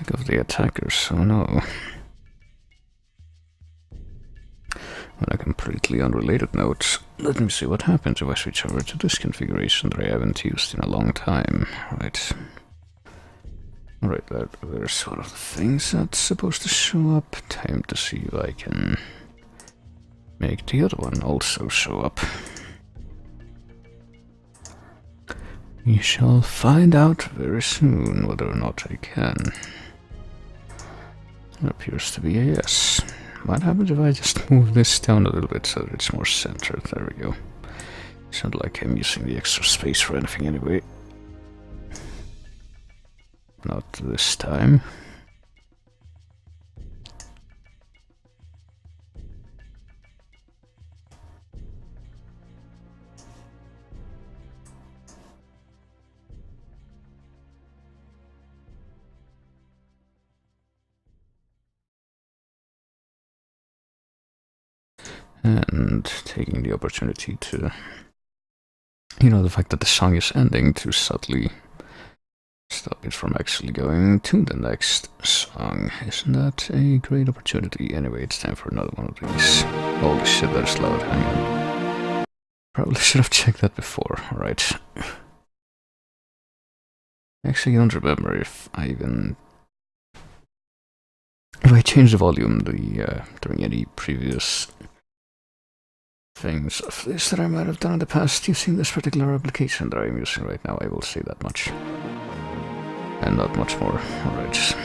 back of the attackers, oh no. On a completely unrelated note, let me see what happens if I switch over to this configuration that I haven't used in a long time. Right. Alright, there's one of the things that's supposed to show up. Time to see if I can make the other one also show up. We shall find out very soon whether or not I can. It appears to be a yes. What happens if I just move this down a little bit so that it's more centered? There we go. It's not like I'm using the extra space for anything anyway. Not this time. And taking the opportunity to, the fact that the song is ending, to subtly stop it from actually going to the next song. Isn't that a great opportunity? Anyway, it's time for another one of these. Holy shit, that's loud. Hang on. Probably should have checked that before. Alright. Actually, I don't remember if I even... If I changed the volume during any previous things of this that I might have done in the past using this particular application that I'm using right now, I will say that much. And not much more. Alright.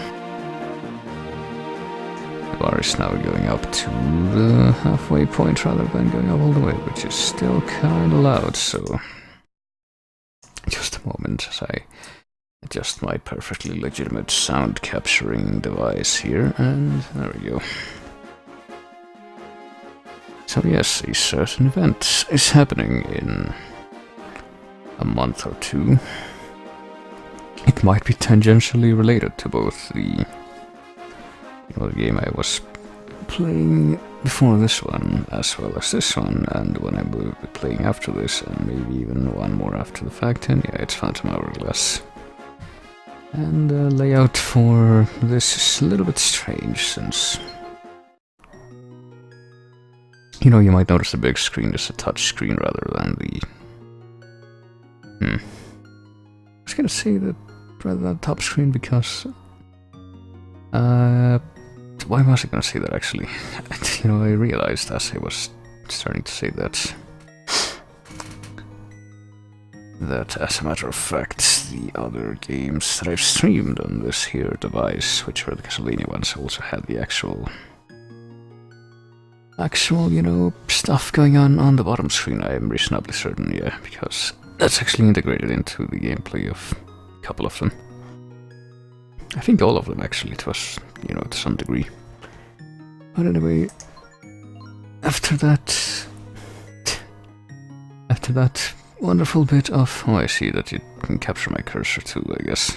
The bar is now going up to the halfway point rather than going up all the way, which is still kinda loud, so... Just a moment as I adjust my perfectly legitimate sound capturing device here, and there we go. So yes, a certain event is happening in a month or two. It might be tangentially related to both the game I was playing before this one, as well as this one, and one I will be playing after this, and maybe even one more after the fact, and yeah, it's Phantom Hourglass. And the layout for this is a little bit strange, since... you might notice the big screen is a touch screen rather than the... I was gonna say that rather than top screen because... why was I gonna say that actually? I realized as I was starting to say that... that as a matter of fact, the other games that I've streamed on this here device, which were the Castlevania ones, also had the actual, stuff going on the bottom screen. I am reasonably certain, yeah, because that's actually integrated into the gameplay of a couple of them. I think all of them, actually, to some degree. But anyway, after that wonderful bit of... Oh, I see that you can capture my cursor too, I guess.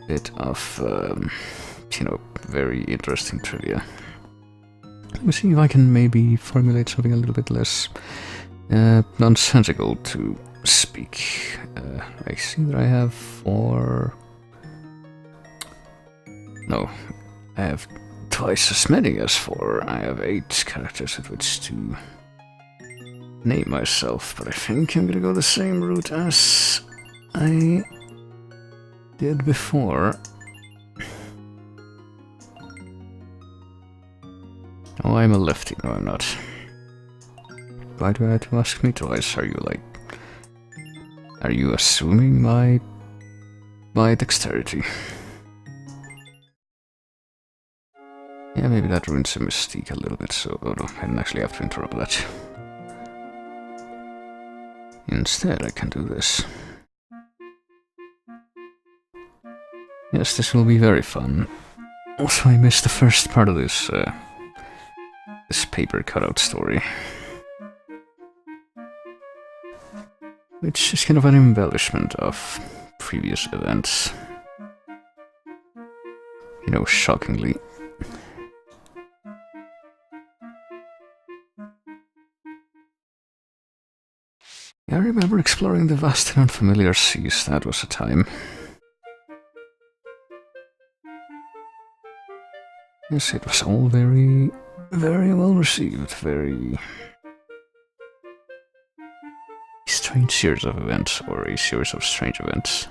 Bit of, very interesting trivia. Let me see if I can maybe formulate something a little bit less nonsensical to speak. I see that I have 4... No, I have twice as many as 4. I have 8 characters with which to name myself, but I think I'm gonna go the same route as I did before. Oh, I'm a lefty. No, I'm not. Why do I have to ask me twice? Are you assuming my dexterity? Yeah, maybe that ruins the mystique a little bit, so I didn't actually have to interrupt that. Instead, I can do this. Yes, this will be very fun. Also, I missed the first part of this, this paper cutout story. Which is kind of an embellishment of previous events. Shockingly. I remember exploring the vast and unfamiliar seas. That was a time. Yes, it was all very, very well received, very strange series of events, or a series of strange events.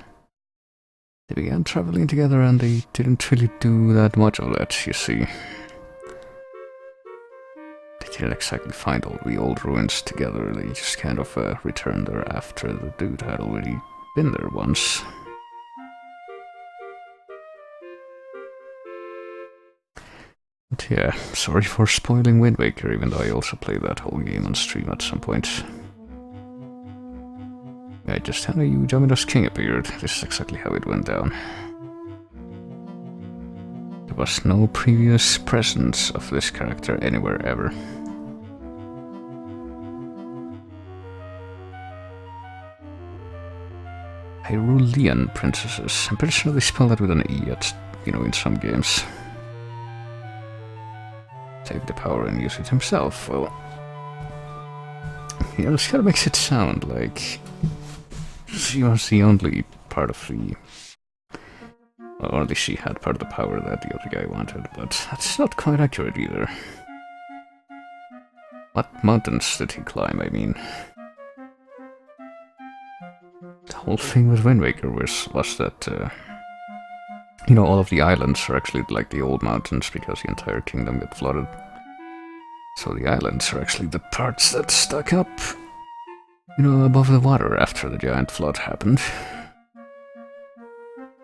They began traveling together and they didn't really do that much of that, you see. They didn't exactly find all the old ruins together, they just kind of returned there after the dude had already been there once. But yeah, sorry for spoiling Wind Waker, even though I also played that whole game on stream at some point. Yeah, just how you Dominus King appeared. This is exactly how it went down. There was no previous presence of this character anywhere ever. Hyrulean princesses. I'm pretty sure they spell that with an E at, in some games. Take the power and use it himself. Well, this kind of makes it sound like she was the only part of the... Well, only she had part of the power that the other guy wanted, but that's not quite accurate either. What mountains did he climb, I mean? The whole thing with Wind Waker was that, all of the islands are actually like the old mountains because the entire kingdom got flooded. So the islands are actually the parts that stuck up, above the water after the giant flood happened.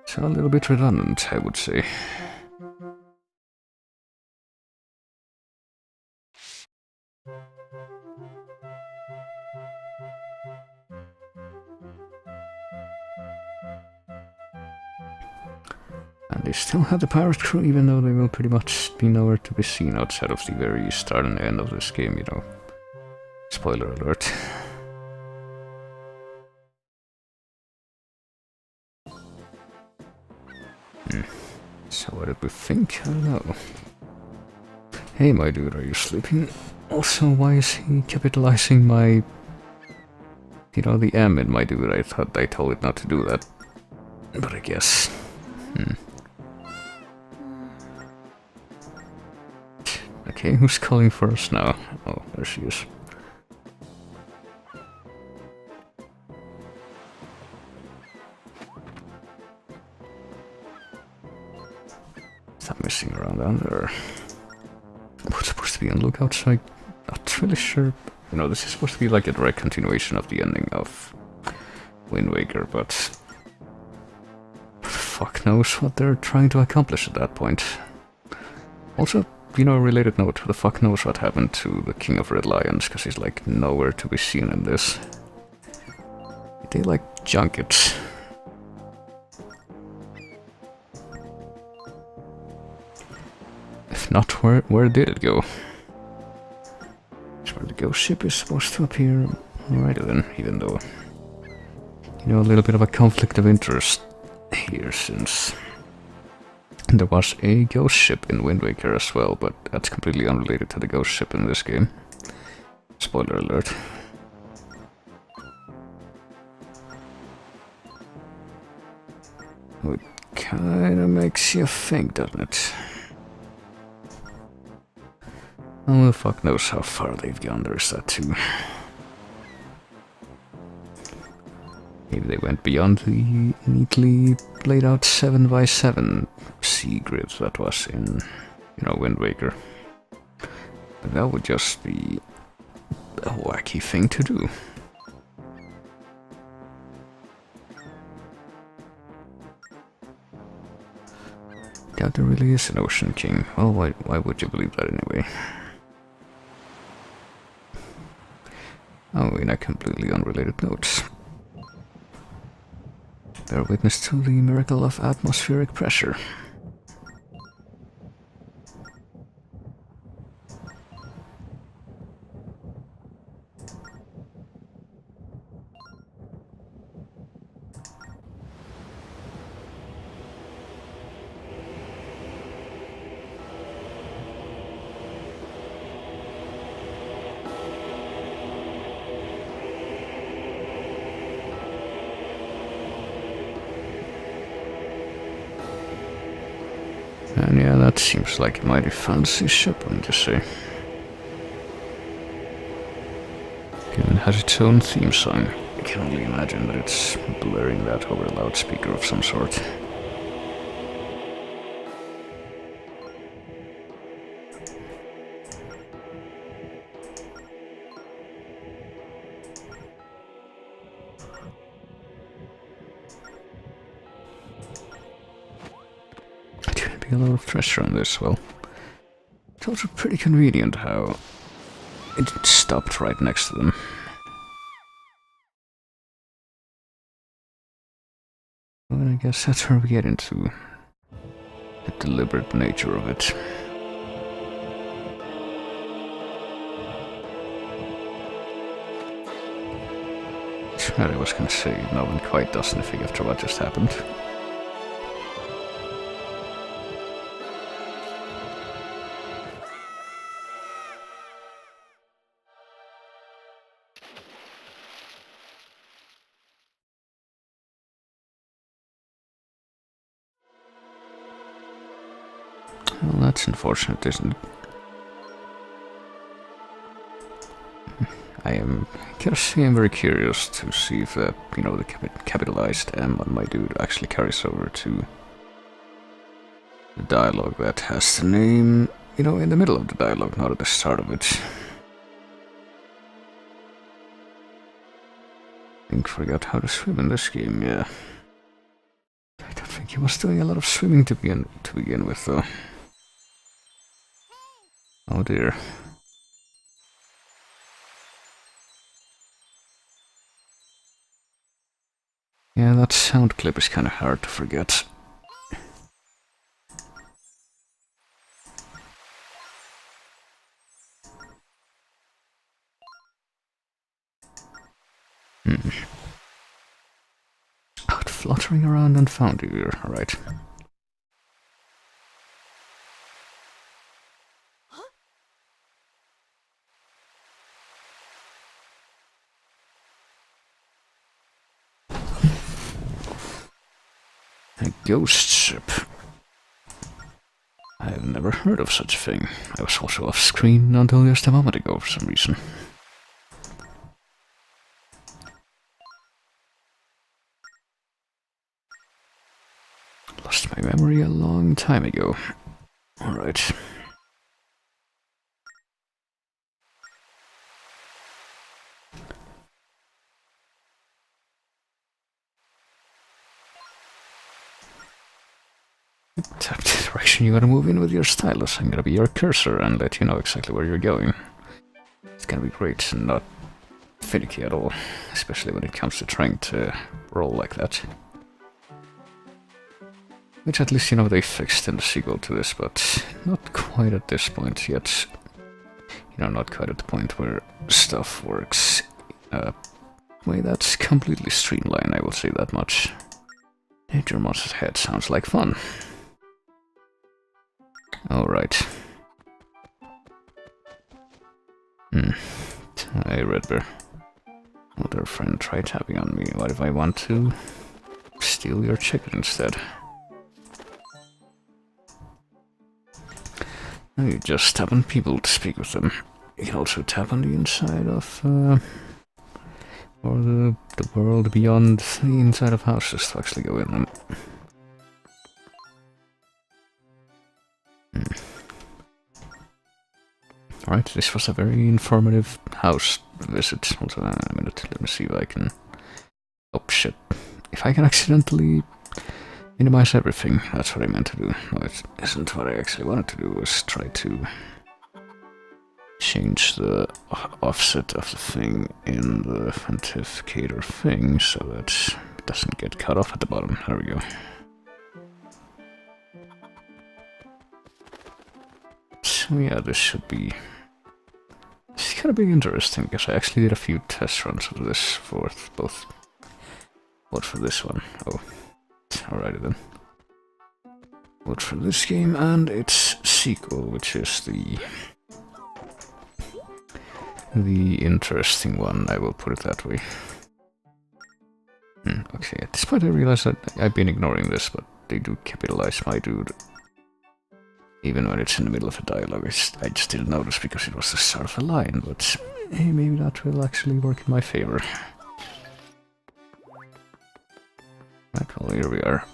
So a little bit redundant, I would say. And they still have the pirate crew, even though they will pretty much be nowhere to be seen outside of the very start and end of this game, Spoiler alert. So what did we think? I don't know. Hey, my dude, are you sleeping? Also, why is he capitalizing my... the M in my dude? I thought I told it not to do that. But I guess... Okay, who's calling for us now? Oh, there she is. Stop messing around down there. We're supposed to be on lookout, so I'm not really sure. This is supposed to be like a direct continuation of the ending of Wind Waker, but... fuck knows what they're trying to accomplish at that point. Also, a related note, who the fuck knows what happened to the King of Red Lions, because he's like nowhere to be seen in this. They like junkets. If not, where did it go? It's where the ghost ship is supposed to appear. Alrighty then, even though... a little bit of a conflict of interest here, since... there was a ghost ship in Wind Waker as well, but that's completely unrelated to the ghost ship in this game. Spoiler alert. It kinda makes you think, doesn't it? Oh, the fuck knows how far they've gone, there's that too. Maybe they went beyond the neatly laid out 7x7 sea grid that was in, Wind Waker. But that would just be a wacky thing to do. Doubt there really is an Ocean King. Well, why would you believe that anyway? Oh, in a completely unrelated note. Bear witness to the miracle of atmospheric pressure. Yeah, that seems like a mighty fancy ship, wouldn't you say? It even has its own theme song. I can only imagine that it's blaring that over a loudspeaker of some sort. There would be a lot of treasure on this, well. It's also pretty convenient how it stopped right next to them. Well, I guess that's where we get into the deliberate nature of it. I was gonna say, no one quite does anything after what just happened. Well, that's unfortunate, isn't it? I'm very curious to see if the capitalized M on my dude actually carries over to the dialogue that has the name, in the middle of the dialogue, not at the start of it. I think I forgot how to swim in this game, yeah. I don't think he was doing a lot of swimming to begin with, though. Oh dear. Yeah, that sound clip is kinda hard to forget. Out fluttering around and found you here, alright. A ghost ship. I've never heard of such a thing. I was also off screen until just a moment ago for some reason. Lost my memory a long time ago. Alright. Tap the direction you gotta move in with your stylus. I'm gonna be your cursor and let you know exactly where you're going. It's gonna be great and not finicky at all, especially when it comes to trying to roll like that. Which at least, they fixed in the sequel to this, but not quite at this point yet. Not quite at the point where stuff works in a way that's completely streamlined, I will say that much. Danger Monster's head sounds like fun. Alright. Hey, Red Bear. Older friend, try tapping on me. What if I want to steal your chicken instead? No, you just tap on people to speak with them. You can also tap on the inside of, or the world beyond the inside of houses to actually go in them. Alright, this was a very informative house visit. Also, a minute, let me see if I can... Oh shit. If I can accidentally minimize everything, that's what I meant to do. No, it isn't what I actually wanted to do, was try to change the offset of the thing in the authenticator thing so that it doesn't get cut off at the bottom. There we go. So yeah, this should be... It's gonna be interesting, because I actually did a few test runs of this for both for this one. Oh, alrighty then. Both for this game and its sequel, which is the interesting one, I will put it that way. Okay, at this point I realize that I've been ignoring this, but they do capitalize my dude Even when it's in the middle of a dialogue, I just didn't notice because it was the start of a line, but hey, maybe that will actually work in my favor. Right, well, here we are.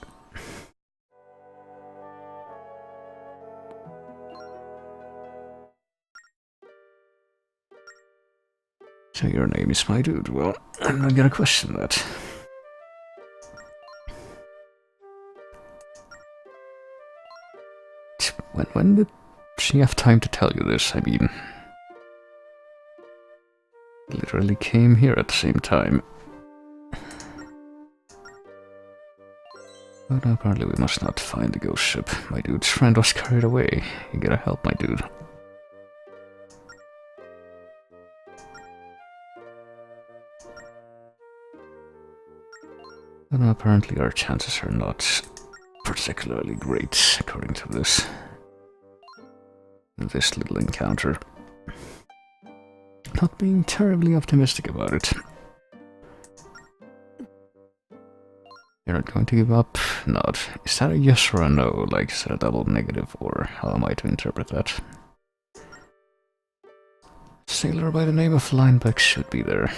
So your name is my dude. Well, I'm not gonna question that. When did she have time to tell you this? I mean, literally came here at the same time. But apparently we must not find the ghost ship. My dude's friend was carried away. You gotta help my dude. But apparently our chances are not particularly great, according to this little encounter. Not being terribly optimistic about it. You're not going to give up? Not. Is that a yes or a no? Like, is that a double negative, or how am I to interpret that? Sailor by the name of Lineback should be there.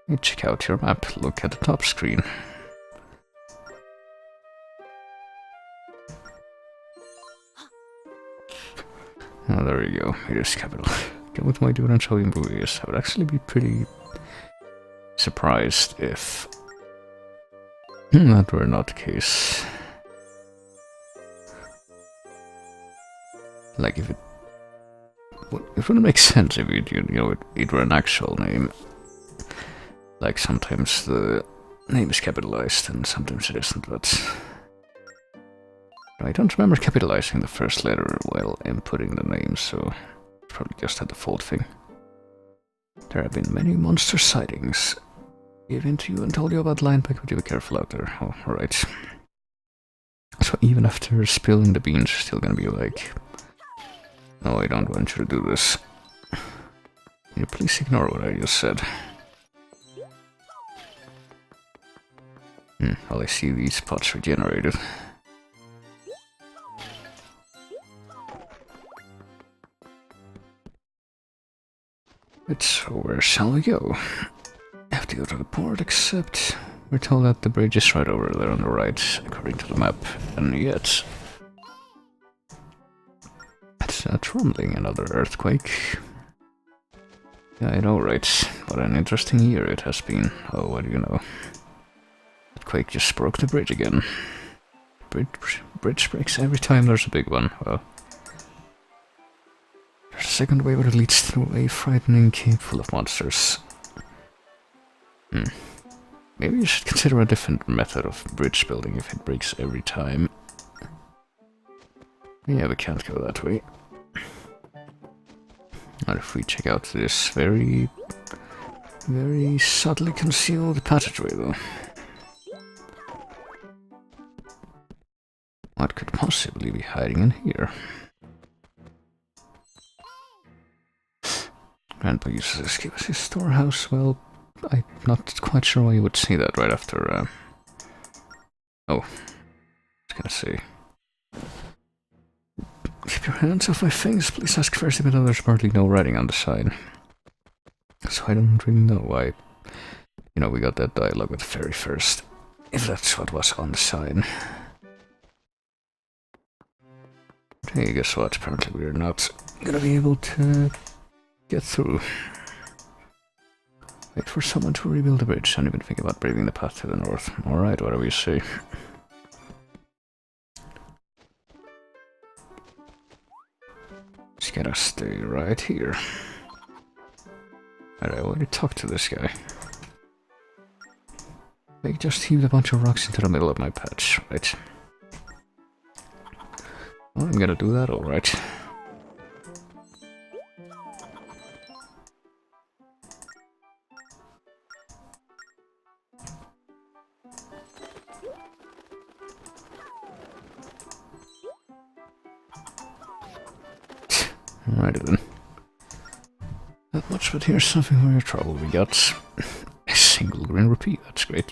You check out your map, look at the top screen. Oh, there you go. It is capital. Get with my dude and show you movies. I would actually be pretty surprised if that were not the case. Like, if it wouldn't make sense if it were an actual name. Like, sometimes the name is capitalized and sometimes it isn't, but I don't remember capitalizing the first letter while inputting the name, so it's probably just a default thing. There have been many monster sightings. Gave in to you and told you about Lineback, but you be careful out there. Oh, alright. So even after spilling the beans, you're still gonna be like, no, I don't want you to do this. Can you please ignore what I just said? Well, I see these pots regenerated. So where shall we go? Have to go to the port, except we're told that the bridge is right over there on the right, according to the map, and yet it's a trembling, another earthquake. Yeah, I know, right? What an interesting year it has been. Oh, what do you know? Earthquake just broke the bridge again. Bridge breaks every time there's a big one. Well, there's a second way, but it leads through a frightening cave full of monsters. Maybe you should consider a different method of bridge building if it breaks every time. Yeah, we can't go that way. Not if we check out this very subtly concealed passageway, though. What could possibly be hiding in here? Grandpa uses this cave as his storehouse. Well, I'm not quite sure why you would say that right after, Oh, I was gonna say. Keep your hands off my face, please ask first, even though there's hardly no writing on the side. So I don't really know why. You know, we got that dialogue with the fairy first, if that's what was on the side. Hey, guess what? Apparently we're not gonna be able to get through. Wait for someone to rebuild the bridge. Don't even think about braving the path to the north. Alright, whatever you say. Just gotta stay right here. Alright, I already talked to this guy. They just heaved a bunch of rocks into the middle of my patch, right? Well, I'm gonna do that, alright. Alrighty then. Not much, but here's something for your trouble. We got a single green rupee, that's great.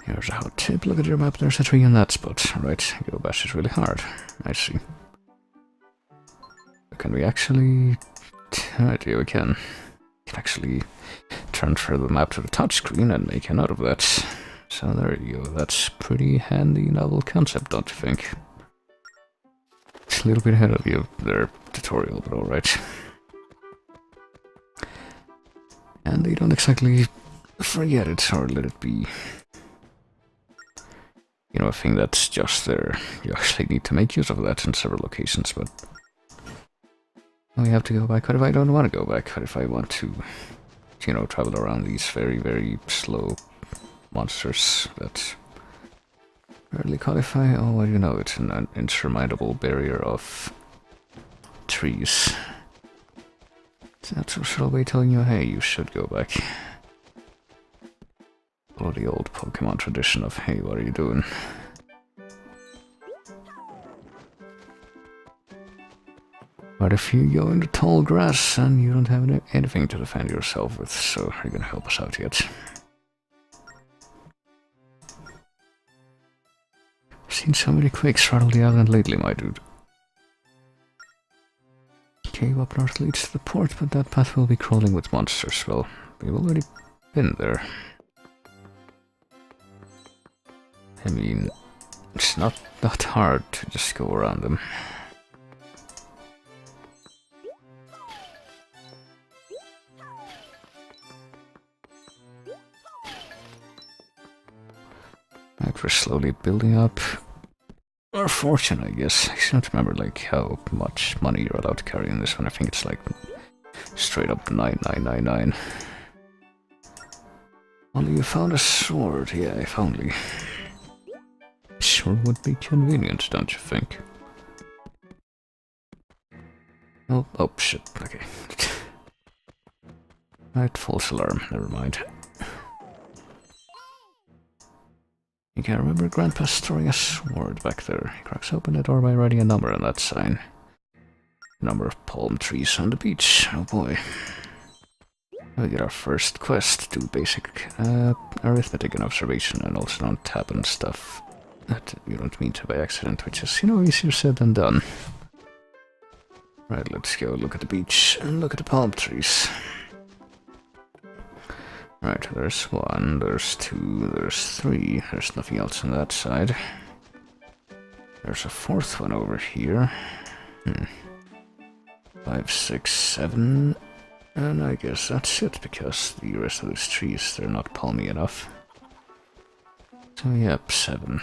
Here's a hot tip. Look at your map. There's a tree in that spot. Right, go bash is really hard. I see. Can we actually... we can actually transfer the map to the touchscreen and make a note of that. So there you go. That's pretty handy novel concept, don't you think? It's a little bit ahead of you, their tutorial, but alright. And they don't exactly forget it or let it be. You know, a thing that's just there. You actually need to make use of that in several locations, but... we have to go back. What if I don't want to go back? What if I want to, you know, travel around these very, very slow monsters that barely qualify? Oh, well, you know, it's an insurmountable barrier of trees. That's a subtle way telling you, hey, you should go back. Or the old Pokemon tradition of, hey, what are you doing? But if you go into tall grass and you don't have anything to defend yourself with, so are you gonna help us out yet? I've seen so many quakes rattle the island lately, my dude. Cave up north leads to the port, but that path will be crawling with monsters. Well, we've already been there. I mean, it's not that hard to just go around them. Right, we're slowly building up our fortune, I guess. I don't remember like how much money you're allowed to carry in this one. I think it's like straight up 9999. Only you found a sword, yeah, if only. Sure would be convenient, don't you think? Oh shit, okay. Right, false alarm, never mind. You can remember Grandpa storing a sword back there. He cracks open the door by writing a number on that sign. Number of palm trees on the beach. Oh boy. We get our first quest. Do basic arithmetic and observation, and also don't tap on stuff that you don't mean to by accident, which is, you know, easier said than done. Right, let's go look at the beach and look at the palm trees. Right, there's one, there's two, there's three. There's nothing else on that side. There's a fourth one over here. 5, 6, 7. And I guess that's it, because the rest of these trees, they're not palmy enough. So yep, 7.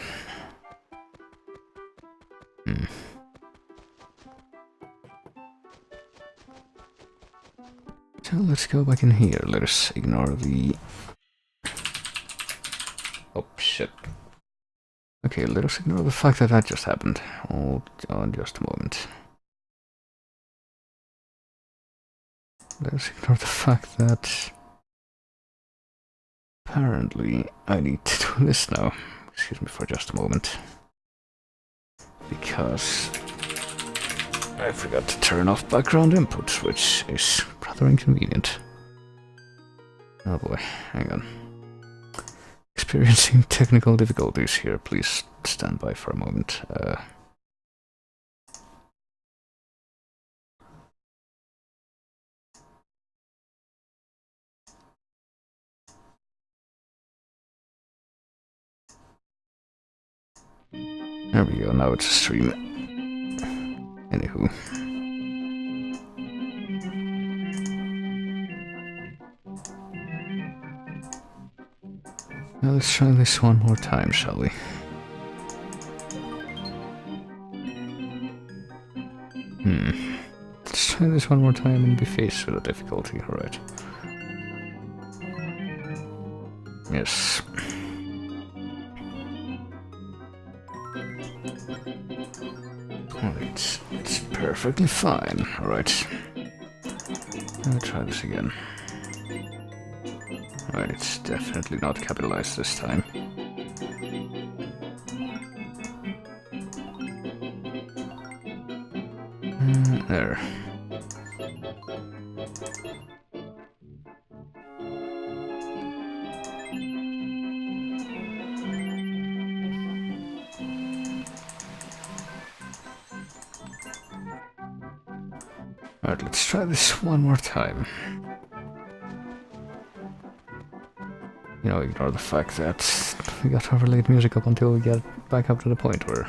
So let's go back in here. Let us ignore the... oh shit. Okay, let us ignore the fact that that just happened. Hold on just a moment. Let us ignore the fact that... apparently I need to do this now. Excuse me for just a moment. Because... I forgot to turn off background input, which is rather inconvenient. Oh boy, hang on. Experiencing technical difficulties here, please stand by for a moment. There we go, now it's a stream. Anywho. Now let's try this one more time, shall we? Let's try this one more time and be faced with a difficulty, alright. Yes. It's perfectly fine, alright. I'll try this again. Alright, it's definitely not capitalized this time. There. Alright, let's try this one more time. You know, ignore the fact that we got to overlaid music up until we get back up to the point where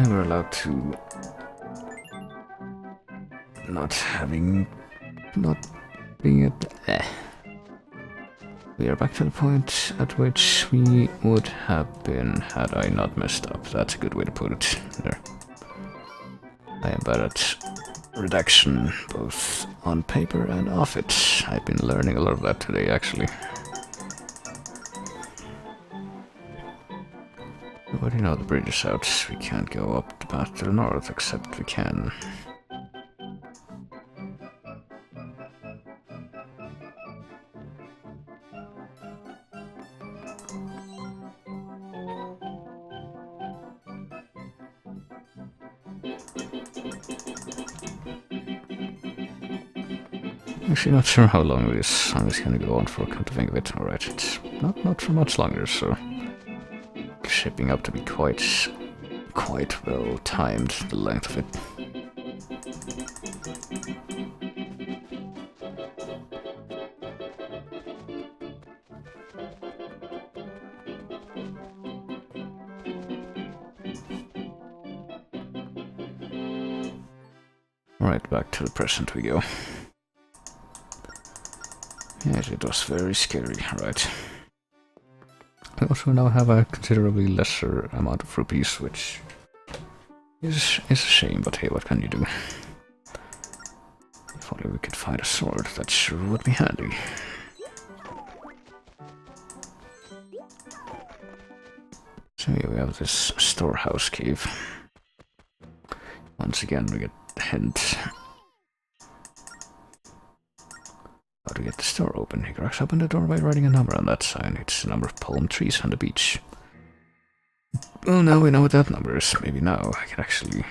we're allowed to not being at We are back to the point at which we would have been had I not messed up. That's a good way to put it. There. I am bad at redaction, both on paper and off it. I've been learning a lot of that today, actually. But you know, the bridge is out. We can't go up the path to the north, except we can. Actually, not sure how long this song is gonna go on for, come to think of it. Alright, it's not for much longer, so shaping up to be quite well timed, the length of it. Alright, back to the present we go. Yes, it was very scary, right. We also now have a considerably lesser amount of rupees, which is a shame, but hey, what can you do? If only we could find a sword, that sure would be handy. So here we have this storehouse cave. Once again, we get the hint. How to get the store open. He cracks open the door by writing a number on that sign. It's the number of palm trees on the beach. Well, now we know what that number is. Maybe now I can actually,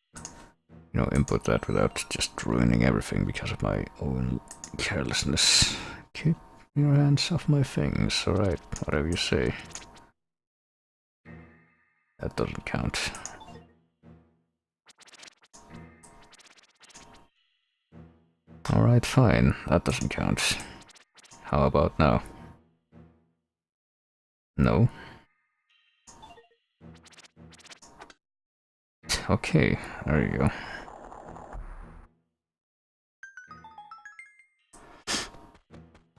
you know, input that without just ruining everything because of my own carelessness. Keep your hands off my things, alright, whatever you say. That doesn't count. Alright, fine. That doesn't count. How about now? No. Okay, there you go.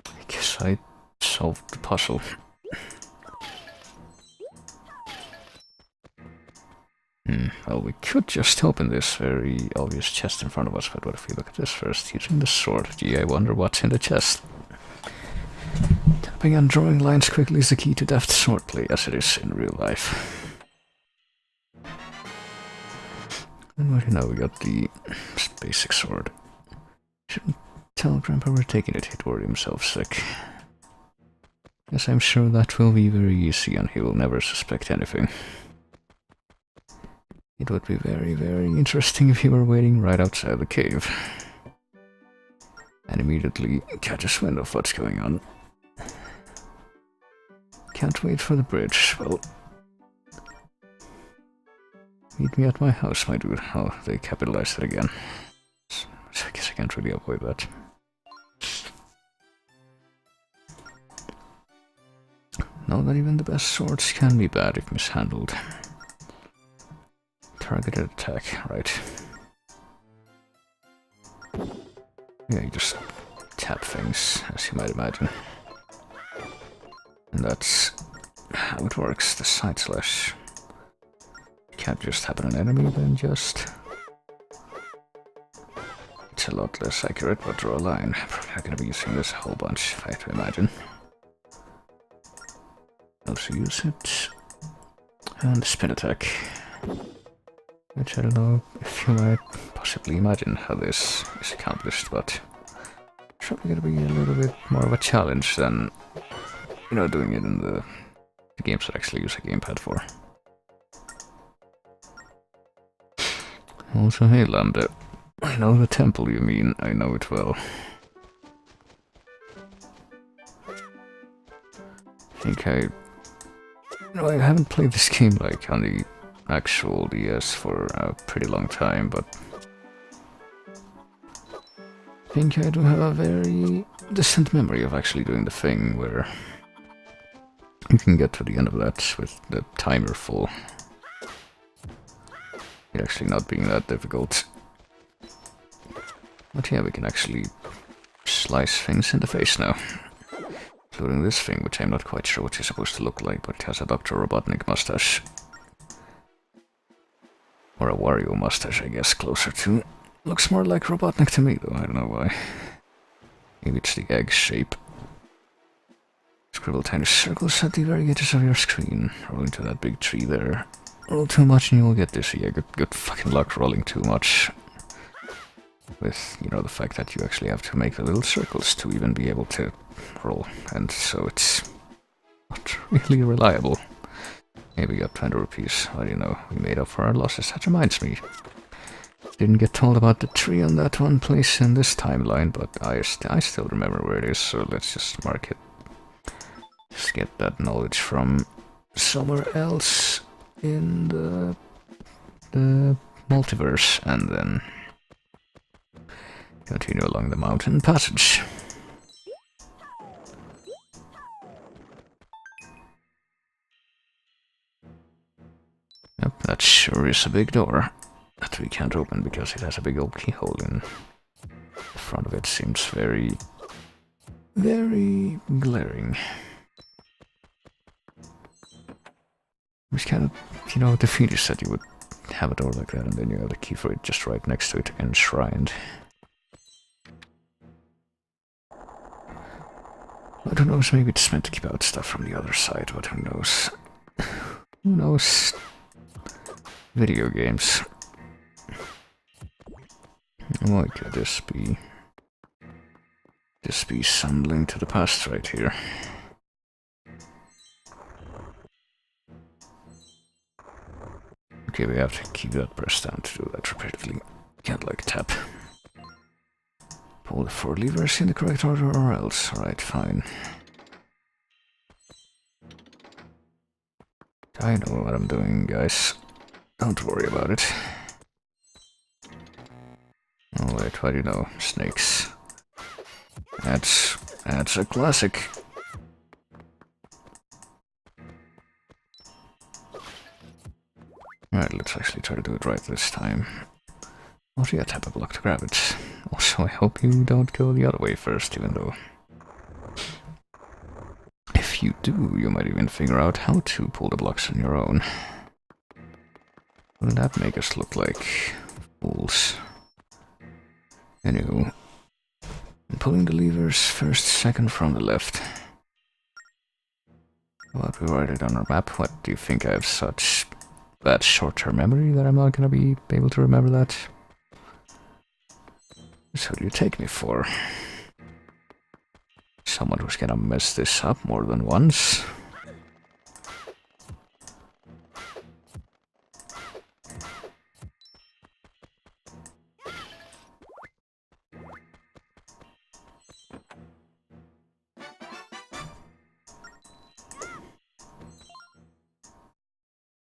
I guess I solved the puzzle. Well, we could just open this very obvious chest in front of us, but what if we look at this first? Using the sword. Gee, I wonder what's in the chest. Tapping and drawing lines quickly is the key to deft swordplay, as it is in real life. And what do you know, we got the basic sword. Shouldn't tell Grandpa we're taking it, he'd worry himself sick. Yes, I'm sure that will be very easy and he will never suspect anything. It would be very, very interesting if he were waiting right outside the cave. And immediately catches wind of what's going on. Can't wait for the bridge. Well, meet me at my house, my dude. Oh, they capitalized it again. So I guess I can't really avoid that. Know that even the best swords can be bad if mishandled. Targeted attack, right. Yeah, you just tap things, as you might imagine. And that's how it works, the side slash. Can't just tap on an enemy, then just... It's a lot less accurate, but draw a line. Probably not gonna be using this a whole bunch, if I have to imagine. Also use it. And spin attack. Which I don't know if you might possibly imagine how this is accomplished, but it's probably gonna be a little bit more of a challenge than, you know, doing it in the games that actually use a gamepad for. Also, hey Lambda, I know the temple you mean, I know it well. I think I haven't played this game like on the actual DS for a pretty long time, but I think I do have a very distant memory of actually doing the thing where you can get to the end of that with the timer full. It actually not being that difficult. But yeah, we can actually slice things in the face now. Including this thing, which I'm not quite sure what it's supposed to look like, but it has a Dr. Robotnik mustache. Or a Wario mustache, I guess, closer to. Looks more like Robotnik to me, though, I don't know why. Maybe it's the egg shape. Scribble tiny circles at the very edges of your screen. Roll into that big tree there. Roll too much and you will get dizzy. Yeah, good fucking luck rolling too much. With, you know, the fact that you actually have to make the little circles to even be able to roll. And so it's not really reliable. Hey, we got 20 rupees. How do you know? We made up for our losses. That reminds me. Didn't get told about the tree on that one place in this timeline, but I still remember where it is, so let's just mark it. Just get that knowledge from somewhere else in the multiverse, and then continue along the mountain passage. Yep, that sure is a big door that we can't open because it has a big old keyhole in the front of it. Seems very, very glaring. Which kind of, you know, defeated that you would have a door like that and then you have the key for it just right next to it, enshrined. But who knows, maybe it's meant to keep out stuff from the other side, but who knows? Who knows? Video games. What could this be? This be some link to the past right here. Okay, we have to keep that pressed down to do that repeatedly. Can't like tap. Pull the 4 levers in the correct order or else. Alright, fine. I know what I'm doing, guys. Don't worry about it. Oh wait, what do you know? Snakes. That's a classic. Alright, let's actually try to do it right this time. Also, yeah, tap a block to grab it. Also, I hope you don't go the other way first, even though... if you do, you might even figure out how to pull the blocks on your own. Wouldn't that make us look like fools? Anywho, pulling the levers first, second from the left. How about we write it on our map? What do you think? I have such bad short-term memory that I'm not gonna be able to remember that? So do you take me for? Someone who's gonna mess this up more than once?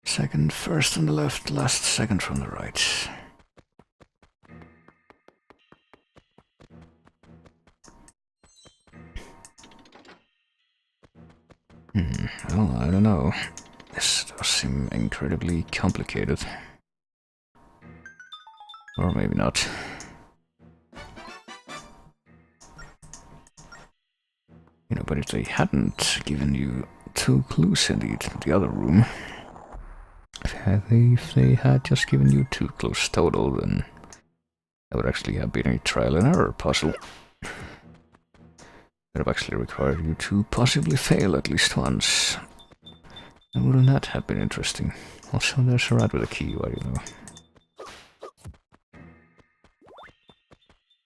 Second first on the left, last second from the right. Well, I don't know. This does seem incredibly complicated. Or maybe not. You know, but if they hadn't given you 2 clues in the other room, if they had just given you 2 clues total, then that would actually have been a trial and error puzzle. Would have actually required you to possibly fail at least once. And wouldn't that have been interesting? Also, there's a rat with a key, what do you know?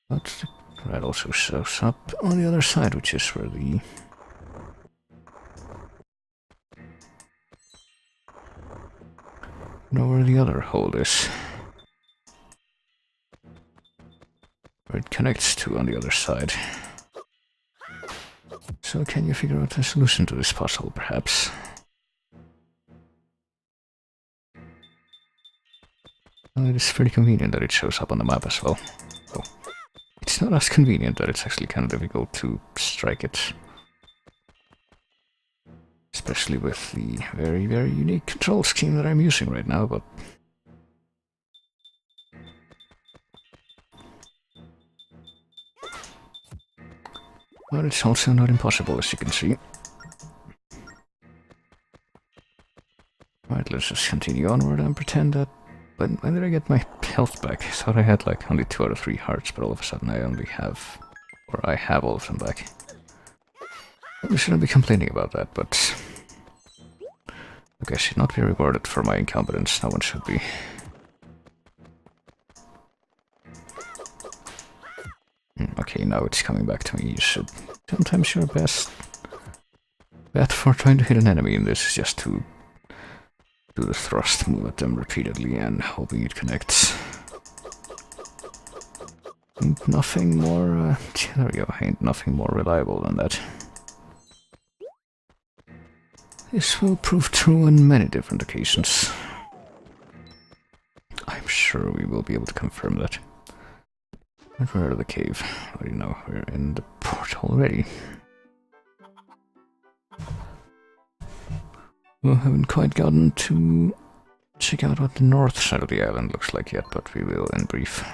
But the rat also shows up on the other side, which is where the... know where the other hole is. Where it connects to on the other side. So can you figure out a solution to this puzzle, perhaps? Well, it is pretty convenient that it shows up on the map as well. So it's not as convenient that it's actually kind of difficult to strike it. Especially with the very, very unique control scheme that I'm using right now, but... But it's also not impossible, as you can see. Right, let's just continue onward and pretend that... When did I get my health back? I thought I had like only 2 out of 3 hearts, but all of a sudden I only have... Or I have all of them back. I shouldn't be complaining about that, but... Look, I should not be rewarded for my incompetence, no one should be. Okay, now it's coming back to me. You should... Sometimes your best bet for trying to hit an enemy in this is just to do the thrust move at them repeatedly and hoping it connects. Ain't nothing more... there we go, ain't nothing more reliable than that. This will prove true on many different occasions. I'm sure we will be able to confirm that. But we're out of the cave. What do you know? We're in the port already. We haven't quite gotten to check out what the north side of the island looks like yet, but we will in brief.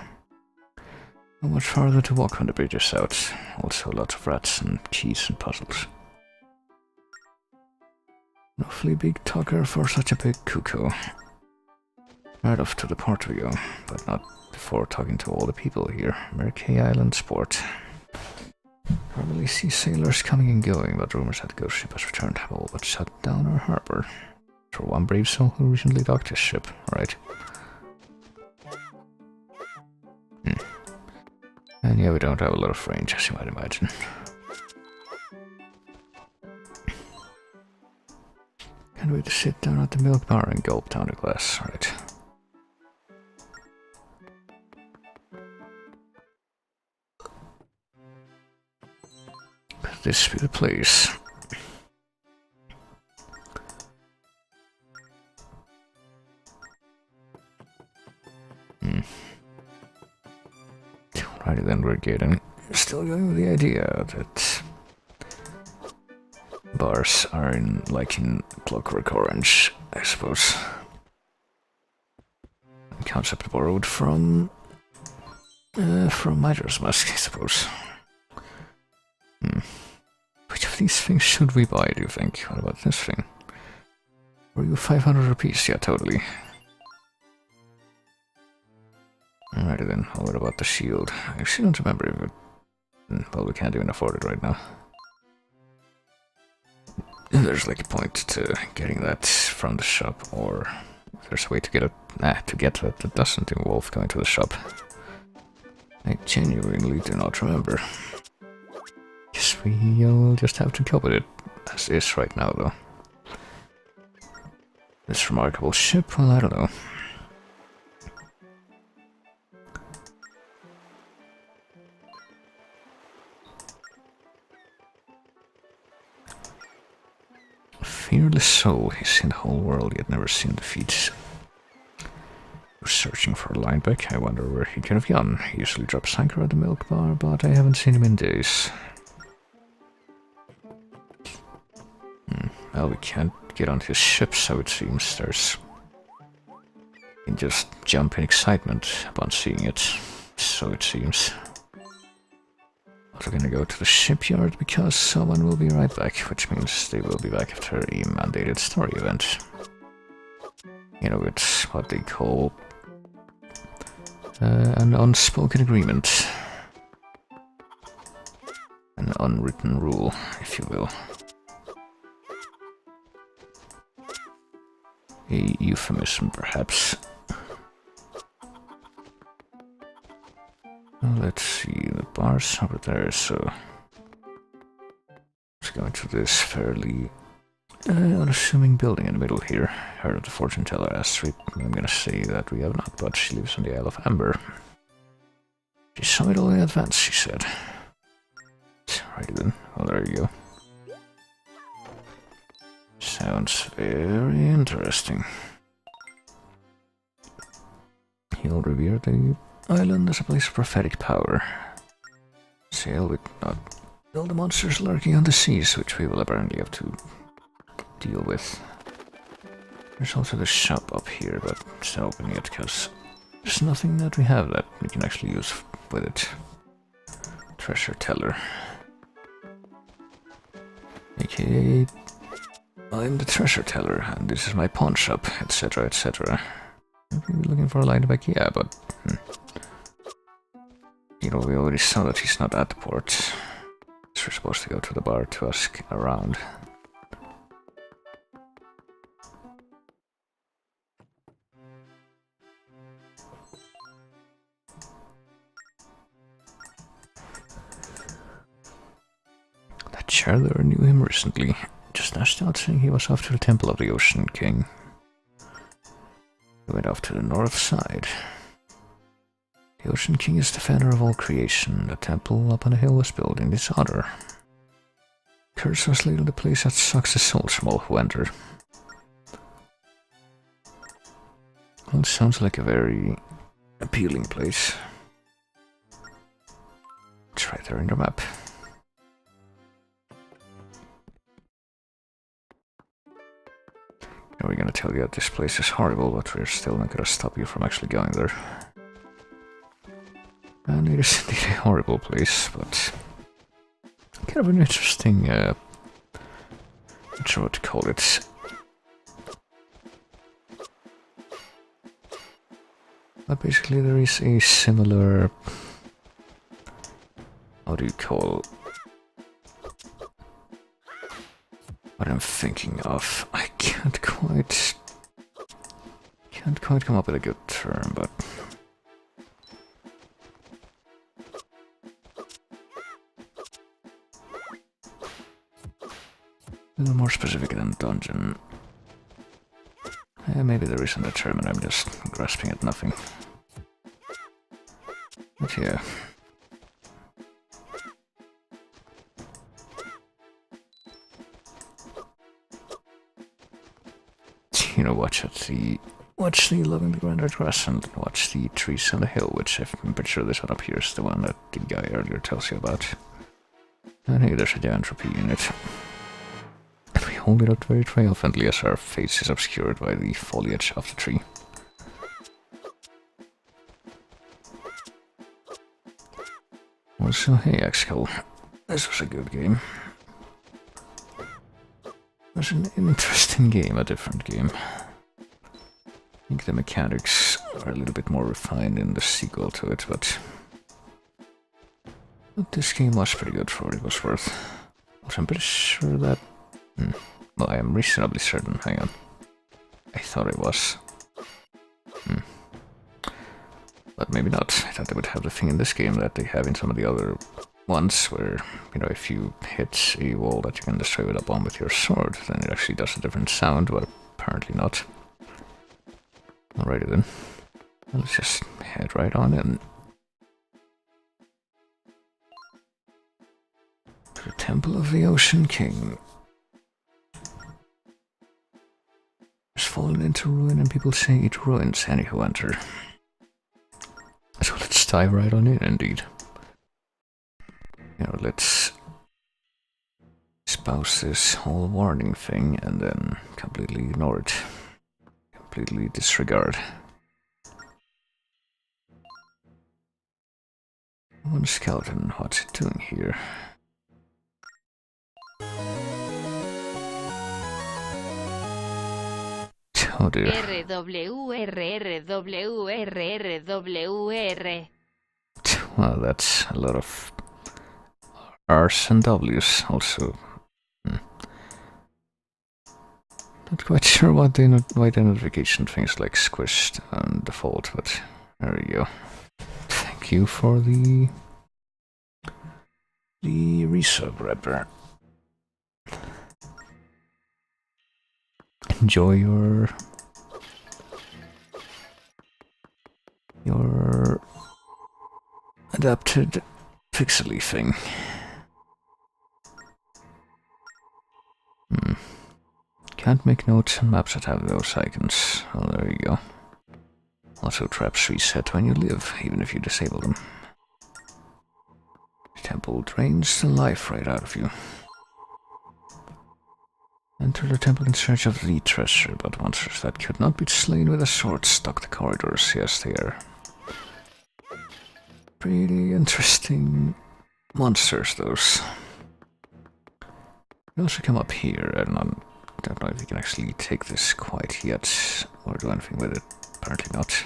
Not much farther to walk when the bridge is out. Also lots of rats and keys and puzzles. An awfully big talker for such a big cuckoo. Right off to the port we go, but not before talking to all the people here. Merkay Island Sport. Probably see sailors coming and going, but rumors that the ghost ship has returned have all but shut down our harbor. For one brave soul who recently docked his ship, right? And yeah, we don't have a lot of range, as you might imagine. Can't wait to sit down at the milk bar and gulp down a glass, right? Could this be the place? Alrighty then, we're still going with the idea that bars are in Clockwork Orange, I suppose. A concept borrowed from Majora's Mask, I suppose. Which of these things should we buy, do you think? What about this thing? Were you 500 rupees? Yeah, totally. Alrighty then, what about the shield? I actually don't remember if it... Well, we can't even afford it right now. There's like a point to getting that from the shop, or if there's a way to get it... to get to it that doesn't involve going to the shop. I genuinely do not remember. Guess we will just have to cope with it as is right now, though. This remarkable ship, well, I don't know. Fearless soul, he's seen the whole world yet never seen defeat. We're searching for Linebeck. I wonder where he could have gone. He usually drops anchor at the milk bar, but I haven't seen him in days. Well, we can't get on his ship, so it seems. There's... You can just jump in excitement upon seeing it, so it seems. Also gonna go to the shipyard because someone will be right back, which means they will be back after a mandated story event. You know, it's what they call an unspoken agreement. An unwritten rule, if you will. A euphemism, perhaps. Well, let's see, the bar's over there, so... Let's go into this fairly unassuming building in the middle here. Heard of the fortune teller Astrid. I'm gonna say that we have not, but she lives on the Isle of Amber. She saw it all in advance, she said. Alrighty then, well there you go. Sounds very interesting. He'll revere the island as a place of prophetic power. Sail with not all the monsters lurking on the seas, which we will apparently have to deal with. There's also the shop up here, but it's not open yet because there's nothing that we have that we can actually use with it. Treasure teller. AKA, I'm the treasure teller, and this is my pawn shop, etc., etc. Maybe looking for a line back, yeah, but... You know, we already saw that he's not at the port. So we're supposed to go to the bar to ask around. That Charler knew him recently. Just dashed out saying he was off to the Temple of the Ocean King. He went off to the north side. The Ocean King is defender of all creation. The temple up on the hill was built in his honor. Curse was laid on the place that sucks the souls from all who enter. Well, it sounds like a very appealing place. It's right there in the map. And we're gonna tell you that this place is horrible, but we're still not gonna stop you from actually going there. And it is indeed a horrible place, but kind of an interesting, not sure what to call it. But basically there is a similar, how do you call, what I'm thinking of. I can't quite come up with a good term, but a little more specific than dungeon. Maybe there isn't a term and I'm just grasping at nothing. But yeah. You know, watch the Loving the Grander Grass and watch the trees on the hill, which I'm pretty sure this one up here is the one that the guy earlier tells you about. And hey, there's a Giantropy in it. We hold it out very triumphantly as our face is obscured by the foliage of the tree. Also, hey Axel, this was a good game. It was an interesting game, a different game. I think the mechanics are a little bit more refined in the sequel to it, but this game was pretty good for what it was worth. Also, I'm pretty sure that... Well, I am reasonably certain. Hang on. I thought it was. But maybe not. I thought they would have the thing in this game that they have in some of the other ones, where, you know, if you hit a wall that you can destroy with a bomb with your sword, then it actually does a different sound, but apparently not. Alrighty then. Let's just head right on in. To the Temple of the Ocean King. It's fallen into ruin and people say it ruins any who enter. So let's dive right on in, indeed. You know, let's espouse this whole warning thing and then completely ignore it. Completely disregard. One skeleton, what's it doing here? Oh dear. Well, that's a lot of R's and W's also. Not quite sure why the notification things like squished on default, but there we go. Thank you for the resub, Rapper. Enjoy your adapted pixely thing. Can't make notes on maps that have those icons. Oh, there you go. Also, traps reset when you live, even if you disable them. The temple drains the life right out of you. Enter the temple in search of the treasure, but monsters that could not be slain with a sword stock the corridors. Yes, they are pretty interesting monsters, those. You also come up here. I don't know if you can actually take this quite yet, or do anything with it. Apparently not.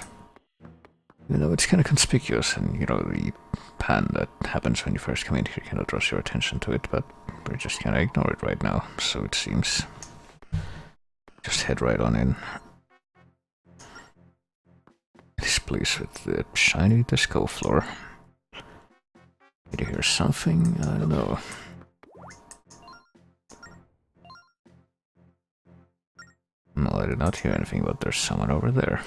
Even though it's kind of conspicuous, and you know, the pan that happens when you first come in here kind of draws your attention to it, but we're just gonna ignore it right now, so it seems. Just head right on in. This place with the shiny disco floor. Did you hear something? I don't know. Well, I did not hear anything, but there's someone over there.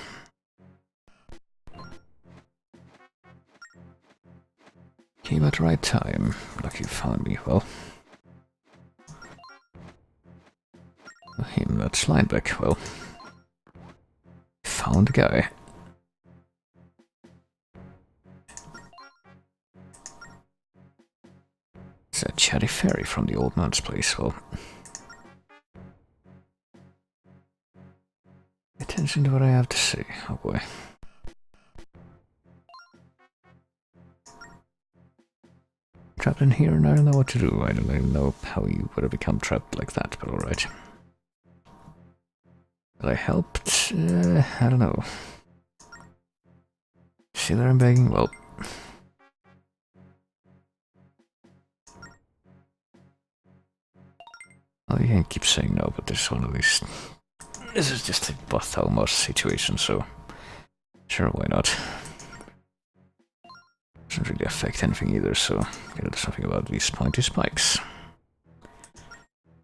Came at the right time. Lucky you found me. Well, him, that's Lineback. Well, found the guy. It's a chatty fairy from the old man's place. Well, attention to what I have to say. Oh boy. Trapped in here and I don't know what to do. I don't even know how you would have become trapped like that, but alright. But I helped? I don't know. See there I'm begging? Well... Well, you can't keep saying no, but this is one of these... This is just a Barthelmos situation, so... Sure, why not? Doesn't really affect anything either, so... Gotta do something about these pointy spikes.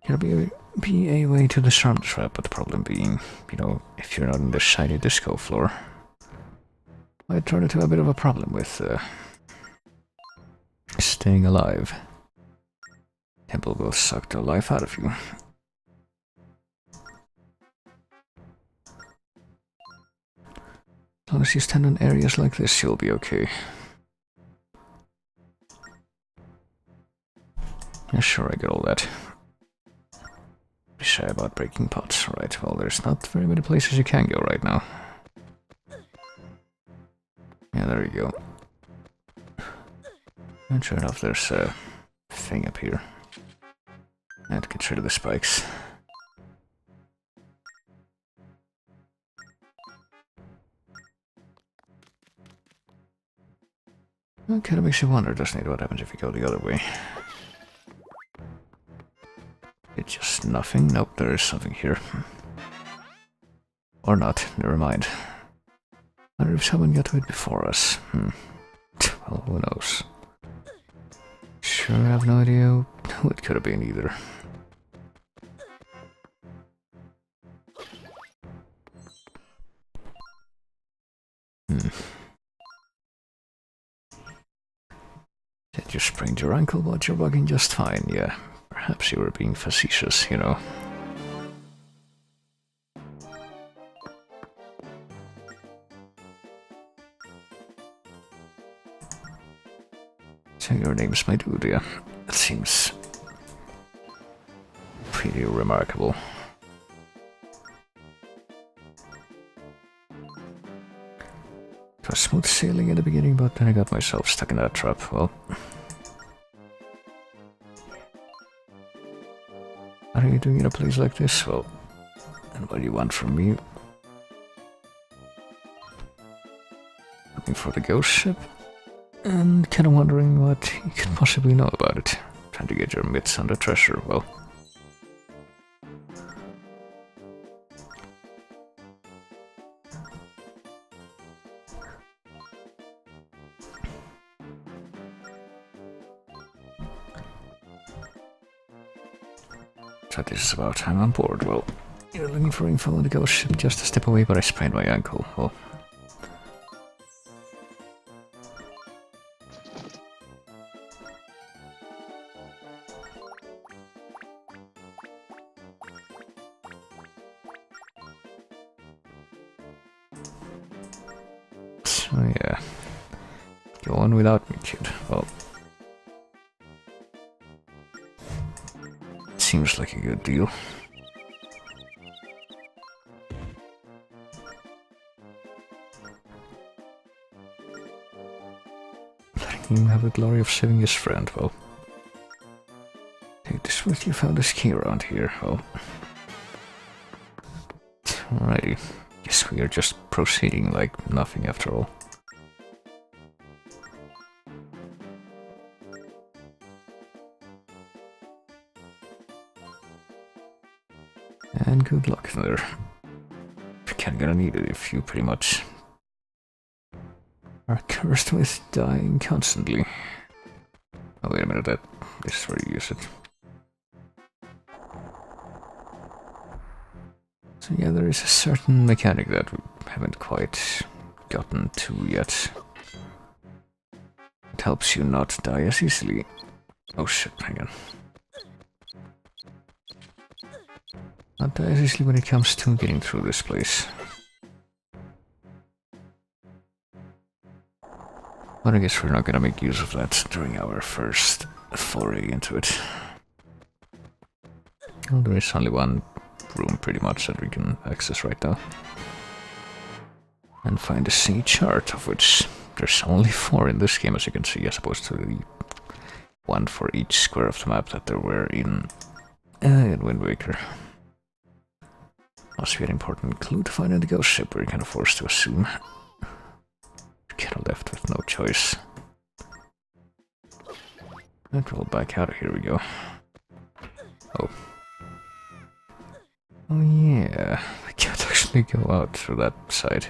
Gotta be a way to disarm the trap, but the problem being, you know, if you're not in the shiny disco floor... Might turn into a bit of a problem with, staying alive. Temple will suck the life out of you. As long as you stand in areas like this, you'll be okay. Yeah, sure, I get all that. Be shy about breaking pots. Right, well, there's not very many places you can go right now. Yeah, there you go. And sure enough, there's a thing up here. And get rid of the spikes. It kind of makes you wonder, doesn't it, what happens if you go the other way? It's just nothing. Nope, there is something here. Or not, never mind. Wonder if someone got to it before us. Well, who knows? Sure, I have no idea who it could have been either. Said you sprained your ankle, but you're walking just fine, yeah. Perhaps you were being facetious, you know. So your name's my dude, yeah. That seems pretty remarkable. It was smooth sailing in the beginning, but then I got myself stuck in that trap. Well, what are you doing in a place like this? Well, and what do you want from me? Looking for the ghost ship? And kind of wondering what you could possibly know about it. Trying to get your mitts on the treasure, well. So this is about time on board. Well, you're looking for info on the ghost ship just a step away, but I sprained my ankle. Well. So yeah, go on without me, kid. Well, seems like a good deal. Letting him have the glory of saving his friend. Well, take this with you. Found this key around here. Well, alrighty. Guess we are just proceeding like nothing after all. And good luck there. You're kinda gonna need it if you pretty much are cursed with dying constantly. Oh wait a minute, that is where you use it. So yeah, there is a certain mechanic that we haven't quite gotten to yet. It helps you not die as easily. Oh shit, hang on. Not die as easily when it comes to getting through this place. But I guess we're not gonna make use of that during our first foray into it. Well, there is only one room pretty much that we can access right now. And find a sea chart, of which there's only 4 in this game, as you can see, as opposed to the 1 for each square of the map that there were in Wind Waker. Must be an important clue to find in the ghost ship, we're kind of forced to assume. Kind of left with no choice. And roll back out of here we go. Oh. Oh yeah, I can't actually go out through that side.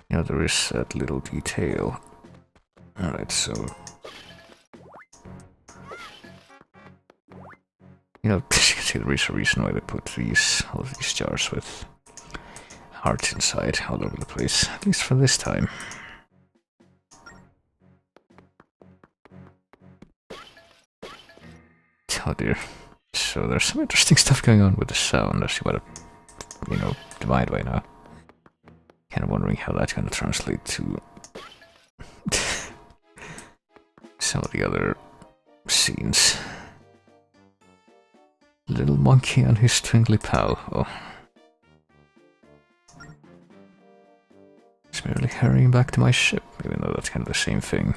You know, there is that little detail. Alright, so... You know, you can see there is a reason why they put all of these jars with hearts inside all over the place, at least for this time. Oh dear. So there's some interesting stuff going on with the sound, as you might have, you know, divined by now. Kind of wondering how that's going to translate to some of the other scenes. Little monkey and his twinkly pal. Oh. It's merely hurrying back to my ship, even though that's kind of the same thing.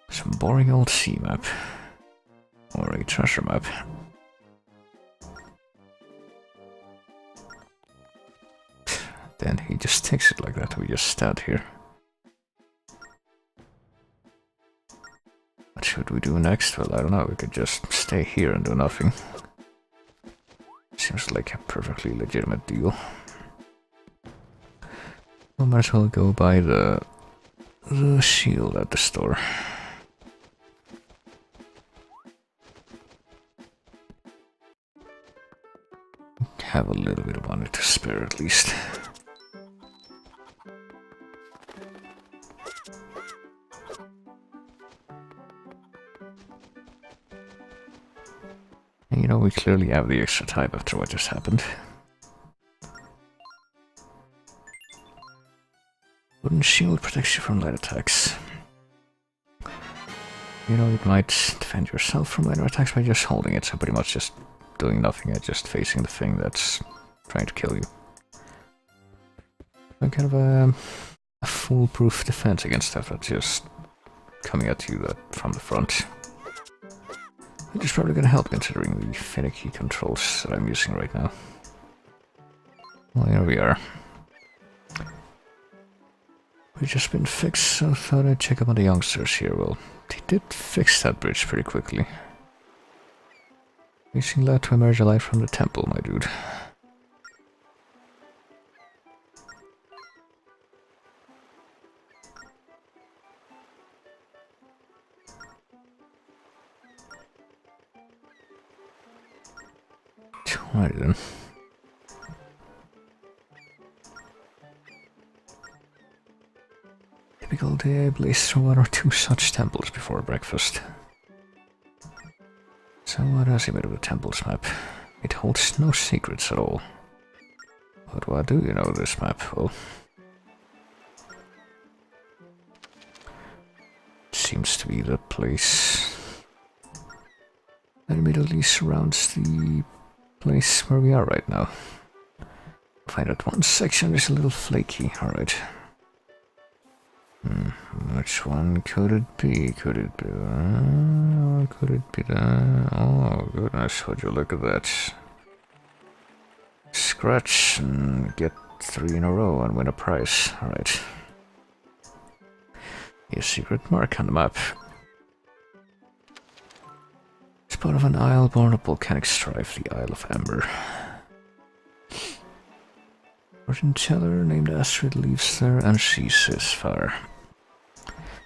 Some boring old sea map. Or a treasure map. Then he just takes it like that, we just stand here. What should we do next? Well, I don't know, we could just stay here and do nothing. Seems like a perfectly legitimate deal. We might as well go buy the shield at the store. Have a little bit of money to spare at least. And you know, we clearly have the extra time after what just happened. Wooden shield protects you from light attacks. You know, it might defend yourself from lighter attacks by just holding it, so pretty much just doing nothing and just facing the thing that's trying to kill you. So kind of a foolproof defense against stuff that's just coming at you from the front. Which is probably going to help considering the finicky controls that I'm using right now. Well, here we are. We've just been fixed, so I thought I'd check up on the youngsters here. Well, they did fix that bridge pretty quickly. Using that to emerge alive from the temple, my dude. Alright then. Typical day, I blaze through 1 or 2 such temples before breakfast. So what else a bit of the temples map? It holds no secrets at all. But why do you know this map? Well, it seems to be the place that immediately surrounds the place where we are right now. I find that one section is a little flaky, alright. Which one could it be? Could it be that? Could it be that? Oh goodness, would you look at that. Scratch and get 3 in a row and win a prize, alright. A secret mark on the map. It's part of an isle born of volcanic strife, the Isle of Ember. Fortune teller named Astrid lives there and she says fire.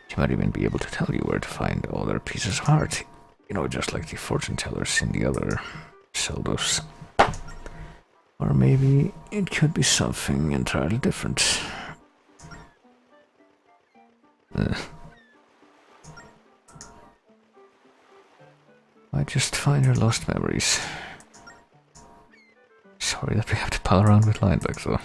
She might even be able to tell you where to find other pieces of art. You know, just like the fortune tellers in the other Zeldos. Or maybe it could be something entirely different. Might just find her lost memories. Sorry that we have to pal around with Lineback though.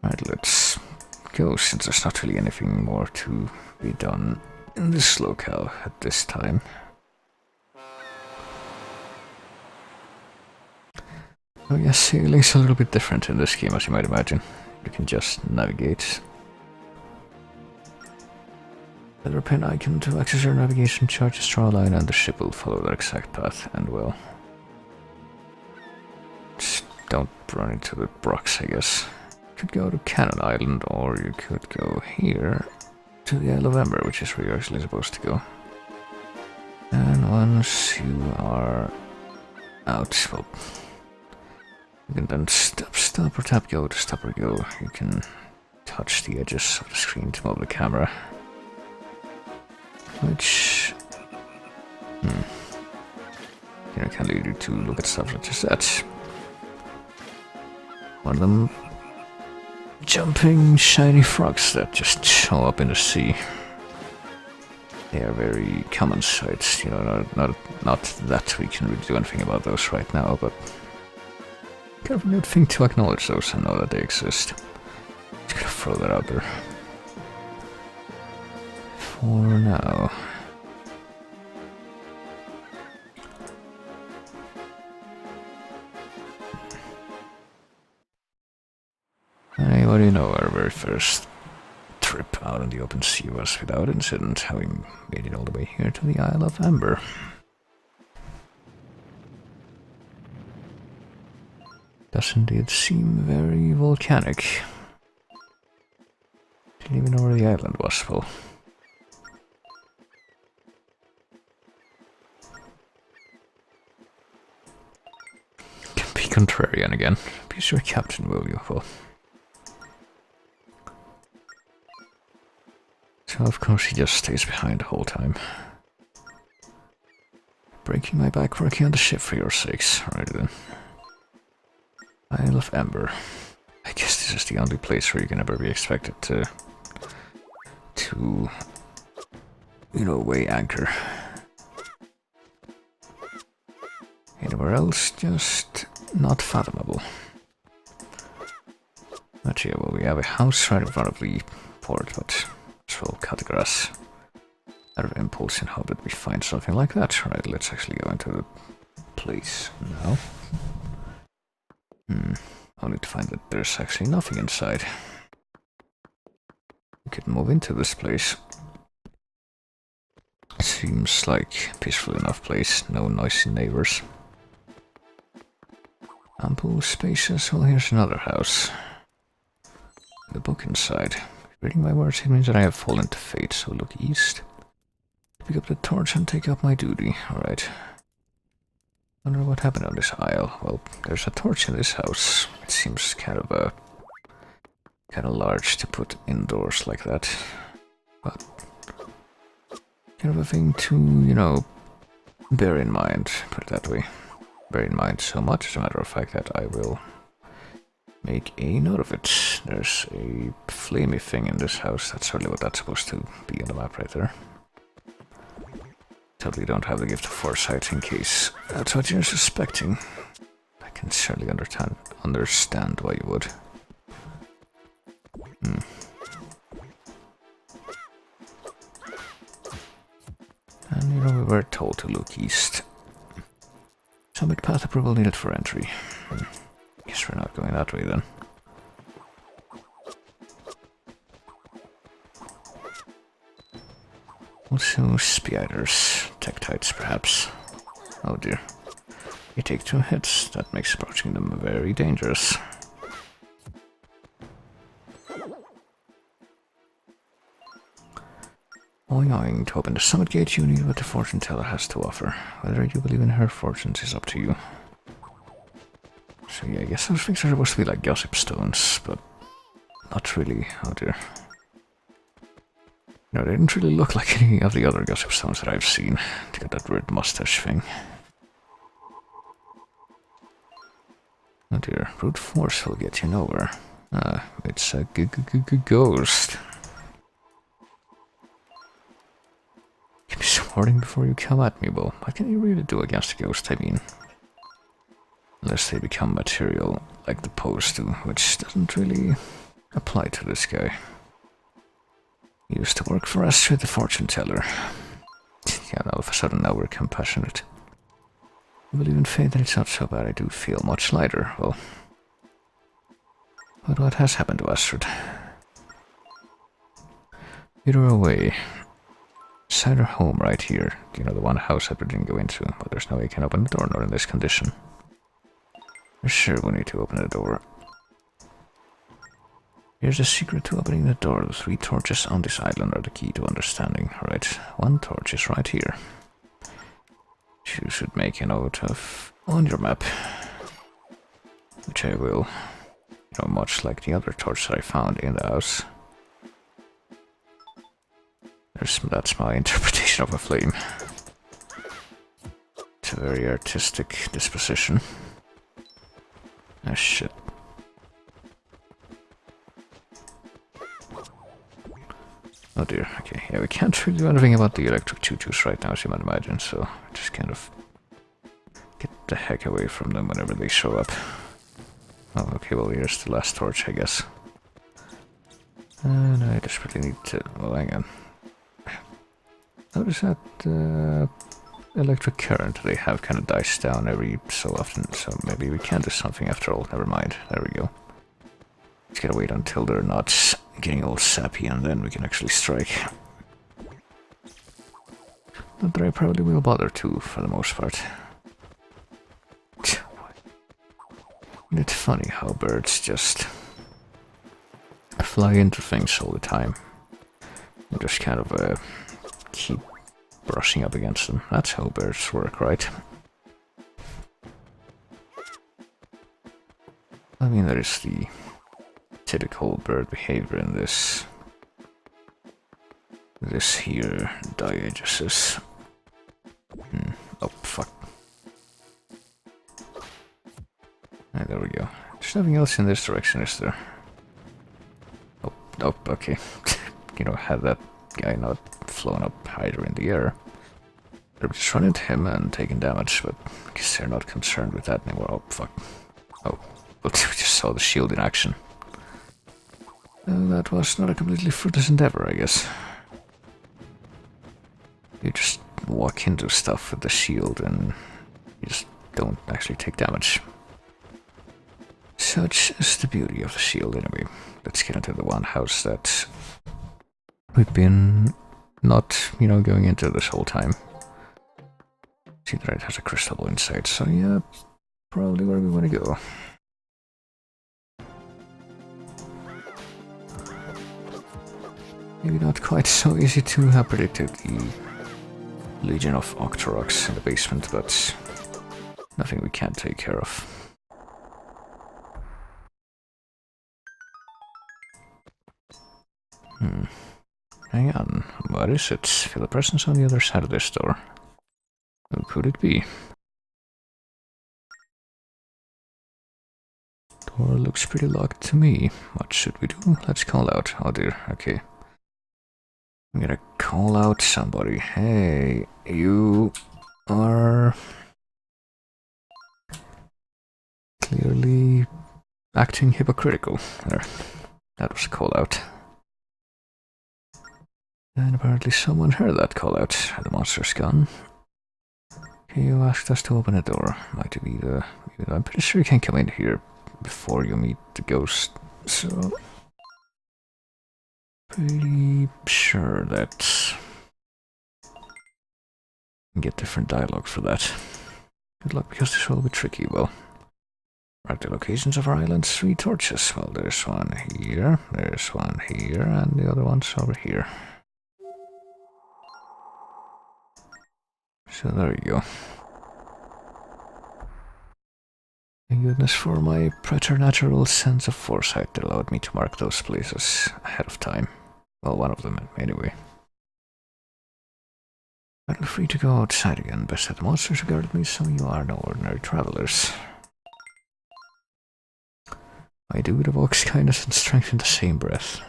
Right, let's go, since there's not really anything more to be done in this locale at this time. Oh yes, sailing's a little bit different in this game, as you might imagine. You can just navigate. Feather pen icon to access your navigation, charge a straw line and the ship will follow their exact path, and well... just don't run into the rocks, I guess. You could go to Cannon Island, or you could go here to the Isle of Ember, which is where you're actually supposed to go. And once you are out, well, you can then stop or tap go to stop or go. You can touch the edges of the screen to move the camera. Which... can lead you to look at stuff such as that. One of them jumping shiny frogs that just show up in the sea. They are very common sights, you know, not that we can really do anything about those right now, but kind of a good thing to acknowledge those and know that they exist. Just gonna throw that out there. For now. Hey, what do you know, our very first trip out on the open sea was without incident, having made it all the way here to the Isle of Ember. Does indeed seem very volcanic. Didn't even know where the island was, well. Can be contrarian again. Be your captain, will you? Well. So of course he just stays behind the whole time. Breaking my back working on the ship for your sakes. Alright then. Isle of Ember. I guess this is the only place where you can ever be expected to you know, weigh anchor. Anywhere else, just not fathomable. But yeah, well, we have a house right in front of the port, but we'll cut the grass out of impulse and hope that we find something like that. Right, let's actually go into the place now. Only to find that there's actually nothing inside. We could move into this place. Seems like a peaceful enough place, no noisy neighbors. Ample spaces. Well, here's another house. The book inside. Reading my words, it means that I have fallen to fate, so look east. Pick up the torch and take up my duty. Alright. Wonder what happened on this isle. Well, there's a torch in this house. It seems kind of large to put indoors like that. But kind of a thing to, you know, bear in mind, put it that way. Bear in mind so much, as a matter of fact, that I will make a note of it. There's a flamey thing in this house. That's certainly what that's supposed to be on the map right there. Totally don't have the gift of foresight in case that's what you're suspecting. I can certainly understand why you would. And you know, we were told to look east. Summit path approval needed for entry. Guess we're not going that way then. Also, spiders, tektites perhaps. Oh dear. You take 2 hits, that makes approaching them very dangerous. Oing, to open the summit gate you need what the fortune teller has to offer. Whether you believe in her fortunes is up to you. So yeah, I guess those things are supposed to be like gossip stones, but not really. Oh dear. No, they didn't really look like any of the other gossip stones that I've seen. They got that weird mustache thing. Oh dear, brute force will get you nowhere. It's a ghost. Give me some warning before you come at me, Bo. What can you really do against a ghost, I mean? Unless they become material, like the pose do, which doesn't really apply to this guy. He used to work for us with the fortune teller. Yeah, all of a sudden now we're compassionate. I believe in fate that it's not so bad. I do feel much lighter. Well, but what has happened to Astrid? Either way, inside her home right here. You know, the one house that we didn't go into, but there's no way you can open the door, not in this condition. For sure we need to open the door. Here's the secret to opening the door. The 3 torches on this island are the key to understanding. Right, 1 torch is right here. You should make a note of on your map. Which I will. You know, much like the other torch that I found in the house. That's my interpretation of a flame. It's a very artistic disposition. Ah, shit. Oh dear, okay. Yeah, we can't really do anything about the electric choo-choos right now, as you might imagine, so just kind of get the heck away from them whenever they show up. Oh, okay, well, here's the last torch, I guess. And I desperately need to... well, hang on. Notice that electric current they have kind of dies down every so often, so maybe we can do something after all. Never mind, there we go. Just gotta wait until they're not getting all sappy and then we can actually strike. Not that I probably will bother to, for the most part. It's funny how birds just fly into things all the time. You just kind of keep brushing up against them. That's how birds work, right? I mean, there is the typical bird behavior in this here diegesis. Oh, fuck. Right, there we go. There's nothing else in this direction, is there? Oh, okay. You know, had that guy not flown up higher in the air, they've just run into him and taken damage, but I guess they're not concerned with that anymore. Oh, fuck. Oh, but we just saw the shield in action. That was not a completely fruitless endeavor, I guess. You just walk into stuff with the shield and you just don't actually take damage. Such is the beauty of the shield, anyway. Let's get into the one house that we've been not, you know, going into this whole time. See that it has a crystal ball inside, so yeah, probably where we want to go. Maybe not quite so easy to have predicted the Legion of Octoroks in the basement, but nothing we can't take care of. Hang on, what is it? Feel a presence on the other side of this door. Who could it be? Door looks pretty locked to me. What should we do? Let's call out. Oh dear, okay. I'm gonna call out somebody. Hey, you are clearly acting hypocritical. There, that was a call out. And apparently someone heard that call out. The monster's gone. You asked us to open a door. Might be the... I'm pretty sure you can come in here before you meet the ghost. So... pretty sure that... get different dialogue for that. Good luck, because this will be tricky. Well, mark the locations of our island's 3 torches. Well, there's one here, and the other one's over here. So there you go. Thank goodness for my preternatural sense of foresight that allowed me to mark those places ahead of time. Well, one of them anyway. Feel free to go outside again. Best that the monsters regarded me, so you are no ordinary travelers. I do evokes kindness and strength in the same breath.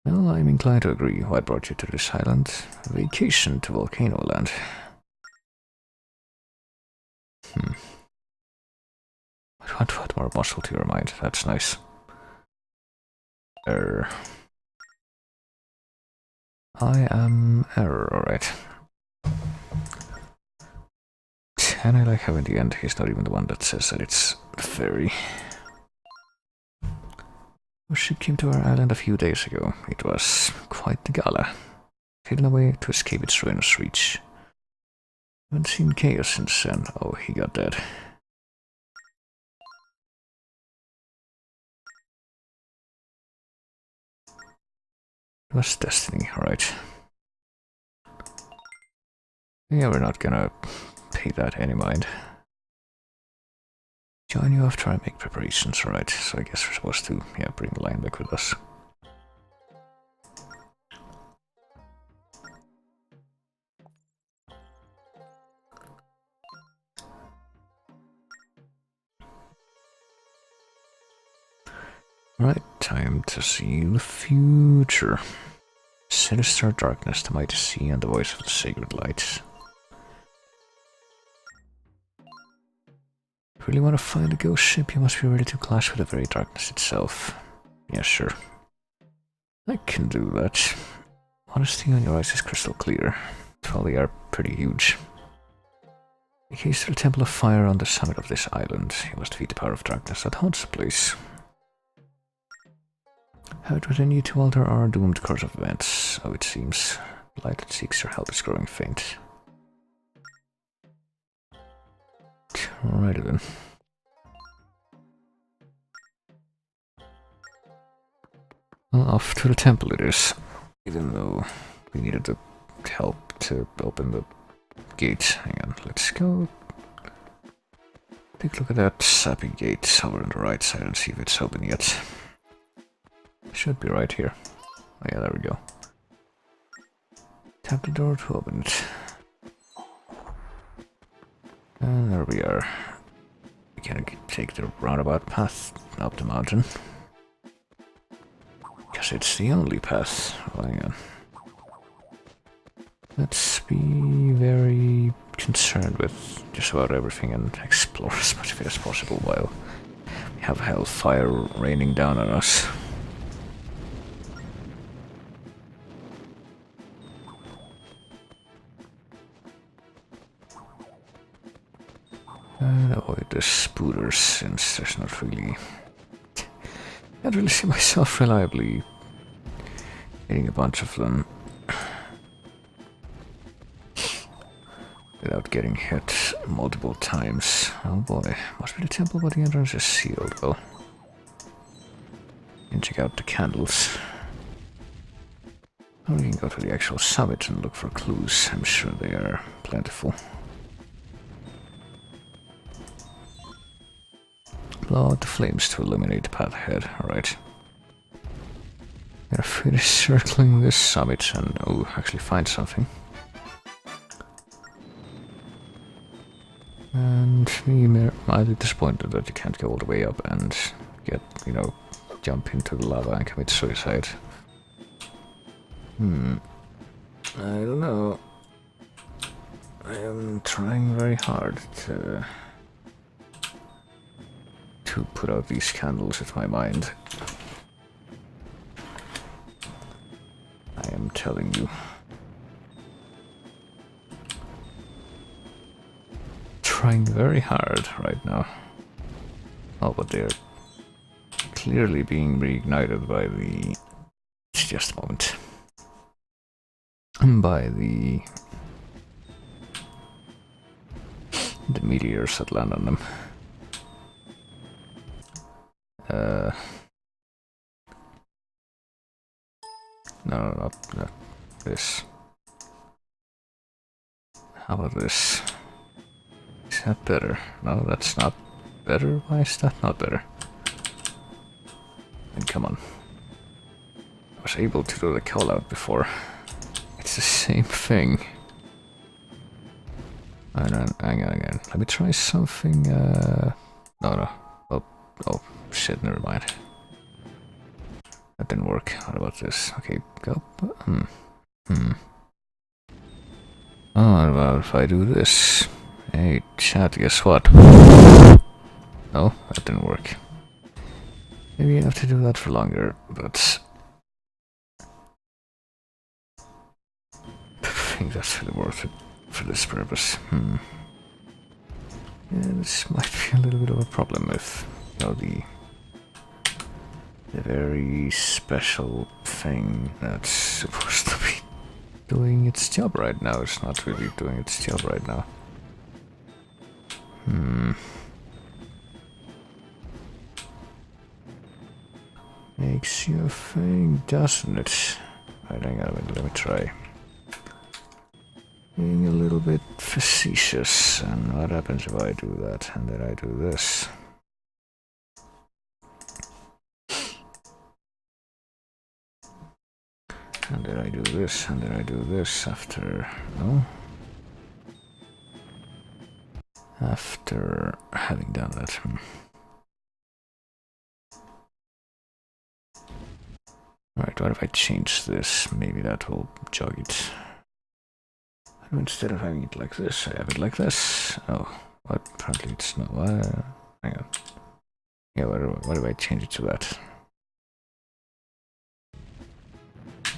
Well, I'm inclined to agree. What brought you to this island? A vacation to Volcano Land. What more muscle to your mind? That's nice. I am Error, alright. And I like how in the end he's not even the one that says that it's a fairy. A ship came to our island a few days ago. It was quite the gala. Hidden away to escape its ruinous reach. Haven't seen Chaos since then. Oh, he got dead. It was destiny, alright. Yeah, we're not gonna pay that any mind. Join you after I make preparations, alright. So I guess we're supposed to, yeah, bring the line back with us. Right, time to see the future. Sinister darkness, the mighty sea, and the voice of the sacred lights. If you really want to find a ghost ship, you must be ready to clash with the very darkness itself. Yeah, sure. I can do that. Honesty on your eyes is crystal clear. Well, they are pretty huge. In case there's a temple of fire on the summit of this island, you must defeat the power of darkness that haunts the place. Have it within you to alter our doomed course of events, so it seems. The light that seeks your help is growing faint. Alrighty then. Well, off to the temple it is. Even though we needed the help to open the gate. Hang on, let's go take a look at that sappy gate over on the right side and see if it's open yet. Should be right here. Oh yeah, there we go. Tap the door to open it. And there we are. We can take the roundabout path up the mountain. Because it's the only path. Oh, hang on. Let's be very concerned with just about everything and explore as much of it as possible while we have hellfire raining down on us. And avoid the spooters since there's not really... Can't really see myself reliably hitting a bunch of them without getting hit multiple times. Oh boy, must be the temple, but the entrance is sealed. Well, you can check out the candles. Or we can go to the actual summit and look for clues. I'm sure they are plentiful. Blow out the flames to illuminate the path ahead. Alright. Gotta finish circling this summit and actually find something. And me mildly disappointed that you can't go all the way up and get, jump into the lava and commit suicide. I don't know. I am trying very hard to put out these candles with my mind. I am telling you. Trying very hard right now. Oh, but they're clearly being reignited by the... It's just a moment. By the meteors that land on them. No, not this. How about this? Is that better? No, that's not better. Why is that not better? And come on. I was able to do the call out before. It's the same thing. Hang on again. Let me try something. No. Oh, shit, never mind. That didn't work. What about this? Okay, go. Oh, what about if I do this? Hey, chat, guess what? No, that didn't work. Maybe you have to do that for longer, but... I think that's really worth it for this purpose. Yeah, this might be a little bit of a problem if, you know, the very special thing that's supposed to be doing its job right now is not really doing its job right now. Makes you think, doesn't it? Right, hang on, let me try. Being a little bit facetious, and what happens if I do that, and then I do this? And then I do this, and then I do this after... No? After having done that. Right, what if I change this? Maybe that will jog it. Instead of having it like this, I have it like this. Oh, what? Apparently it's not. Hang on. Yeah, what do I change it to that?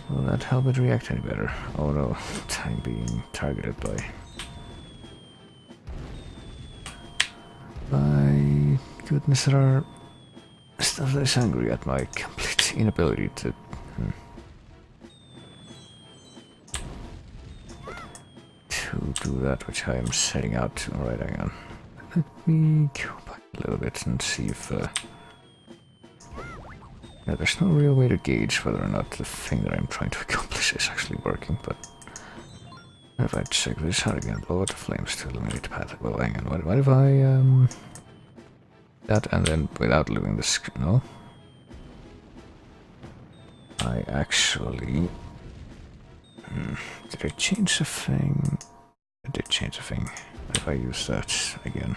Will that help it react any better? Oh no, I'm being targeted by goodness, there are stuff that is angry at my complete inability to do that which I am setting out to. Alright, hang on. Let me go back a little bit and see if yeah, there's no real way to gauge whether or not the thing that I'm trying to accomplish is actually working, but if I check this out again, blow out the flames to illuminate the path. Well, hang on, what if I that and then without leaving the screen? No, I actually did I change the thing? I did change the thing. What if I use that again?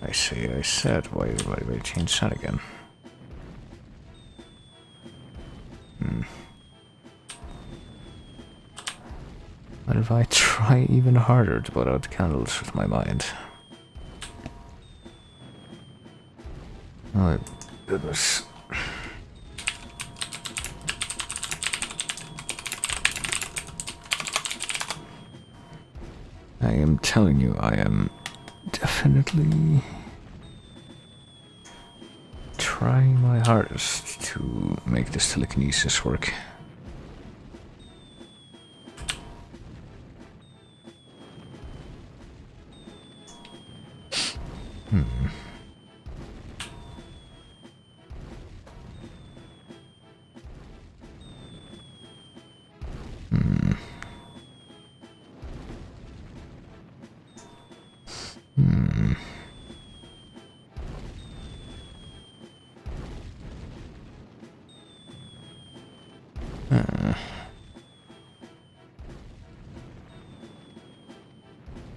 I said, why did I change that again? What if I try even harder to put out candles with my mind? Oh my goodness. I am telling you, I am definitely trying my hardest to make this telekinesis work.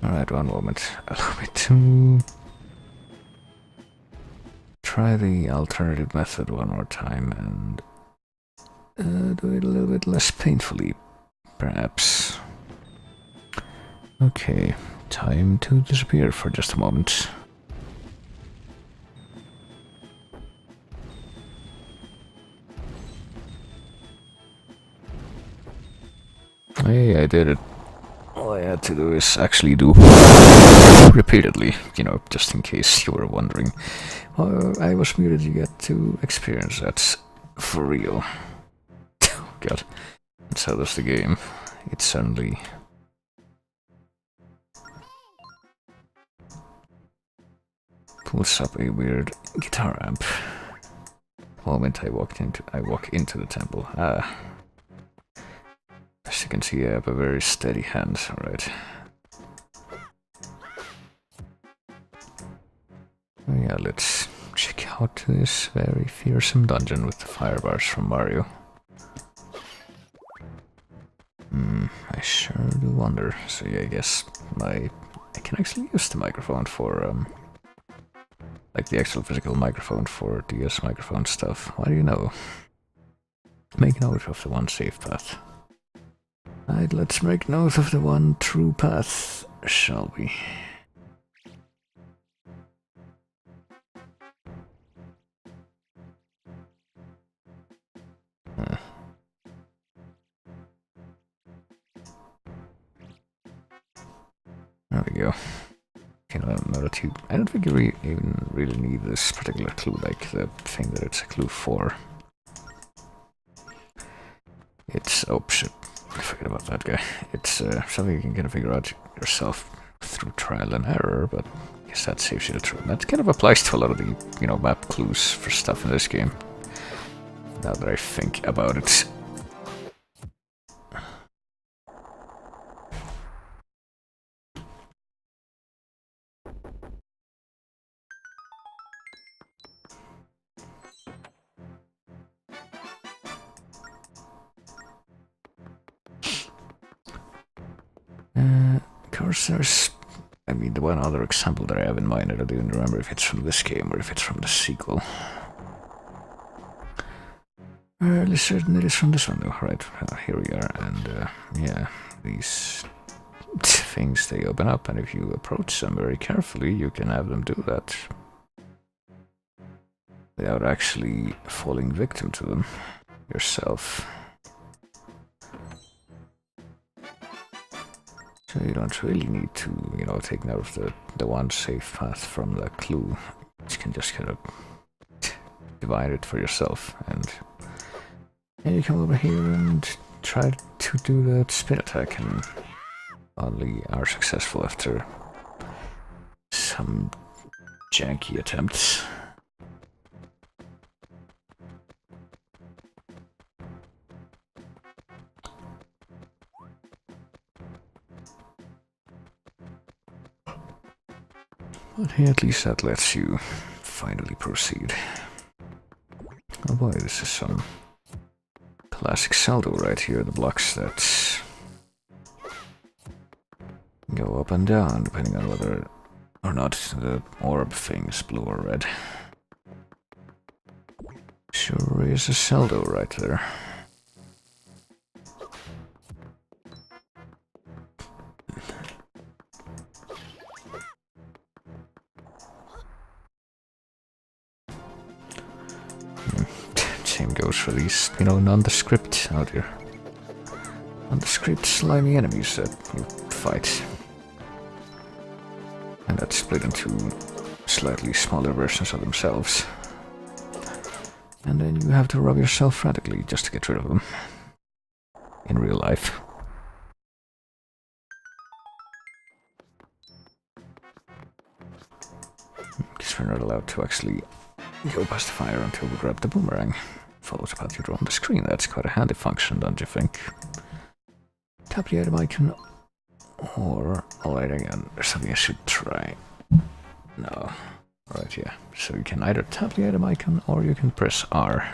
Alright, one moment. Allow me to try the alternative method one more time, and do it a little bit less painfully, perhaps. Okay, time to disappear for just a moment. Hey, I did it. All I had to do is actually do repeatedly, you know, just in case you were wondering. I was muted, you get to experience that for real. Oh god, that's how does the game. It suddenly... pulls up a weird guitar amp. The moment I walk into the temple. As you can see, I have a very steady hand, alright. Oh yeah, let's check out this very fearsome dungeon with the fire bars from Mario. I sure do wonder. So yeah, I guess I can actually use the microphone for, like the actual physical microphone for DS microphone stuff. Why do you know? Make note of the one safe path. Right, let's make note of the one true path, shall we? There we go. Okay, now that I don't think you even really need this particular clue, like the thing that it's a clue for. It's... oh shit, I forget about that guy. It's something you can kind of figure out yourself through trial and error, but I guess that saves you the truth. That kind of applies to a lot of the, you know, map clues for stuff in this game. Now that I think about it. Of course, there's... I mean, the one other example that I have in mind, I don't even remember if it's from this game or if it's from the sequel. Fairly certain it is from this one though, right? Here we are, and yeah, these things, they open up, and if you approach them very carefully, you can have them do that without actually falling victim to them yourself. So you don't really need to, you know, take note of the one safe path from the clue. You can just kind of divide it for yourself, and you come over here and try to do that spin attack, and only are successful after some janky attempts. But hey, at least that lets you finally proceed. Oh boy, this is some classic saldo right here, the blocks that go up and down depending on whether or not the orb thing is blue or red. Sure is a saldo right there. Same goes for these, you know, nondescript out here. Nondescript slimy enemies that you fight. And that's split into slightly smaller versions of themselves. And then you have to rub yourself frantically just to get rid of them. In real life. Because we're not allowed to actually go past the fire until we grab the boomerang. Follows about you on the screen. That's quite a handy function, don't you think? Tap the item icon, or... alright, again, there's something I should try. No. Right, yeah. So you can either tap the item icon, or you can press R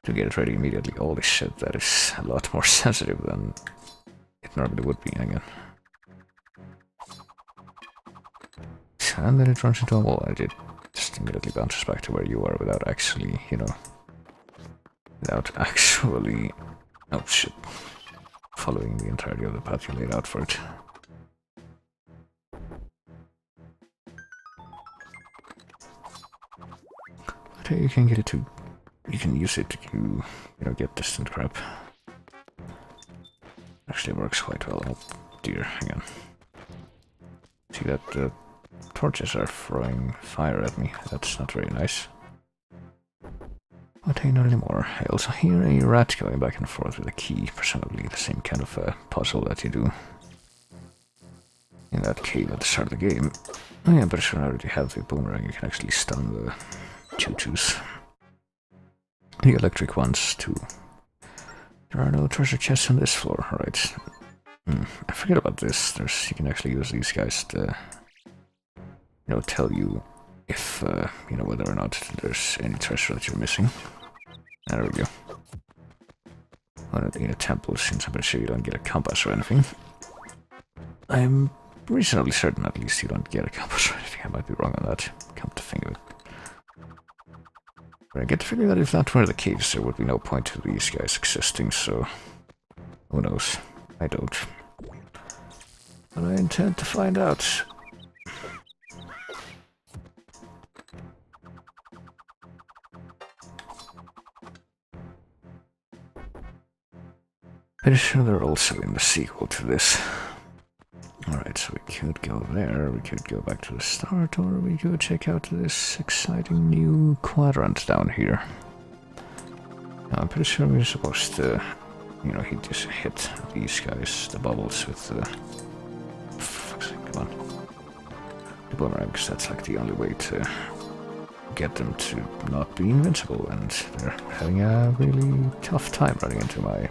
to get it ready immediately. Holy shit, that is a lot more sensitive than it normally would be, again. And then it runs into a wall, and it just immediately bounces back to where you are without actually, you know, without actually... Oh shit. Following the entirety of the path you laid out for it. But hey, you can get it to... You can use it to, you know, get distant crap. Actually works quite well. Oh dear, hang on. See that the torches are throwing fire at me. That's not very nice. But hey, not anymore. I also hear a rat going back and forth with a key, presumably the same kind of puzzle that you do in that cave at the start of the game. Oh yeah, I'm pretty sure I already have the boomerang. You can actually stun the choo-choos. The electric ones, too. There are no treasure chests on this floor, right? I forget about this. You can actually use these guys to, you know, tell you if, you know, whether or not there's any treasure that you're missing. There we go. I don't need a temple, since I'm pretty sure you don't get a compass or anything. I'm reasonably certain, at least, you don't get a compass or anything. I might be wrong on that, come to think of it. But I get to figure that if that were the case, there would be no point to these guys existing, so... Who knows? I don't. But I intend to find out. Pretty sure they're also in the sequel to this. Alright, so we could go there, we could go back to the start, or we could check out this exciting new quadrant down here. Now, I'm pretty sure we're supposed to, you know, hit these guys, the bubbles, with the... Fuck's sake, come on. The boomerang, because that's like the only way to get them to not be invincible, and they're having a really tough time running into my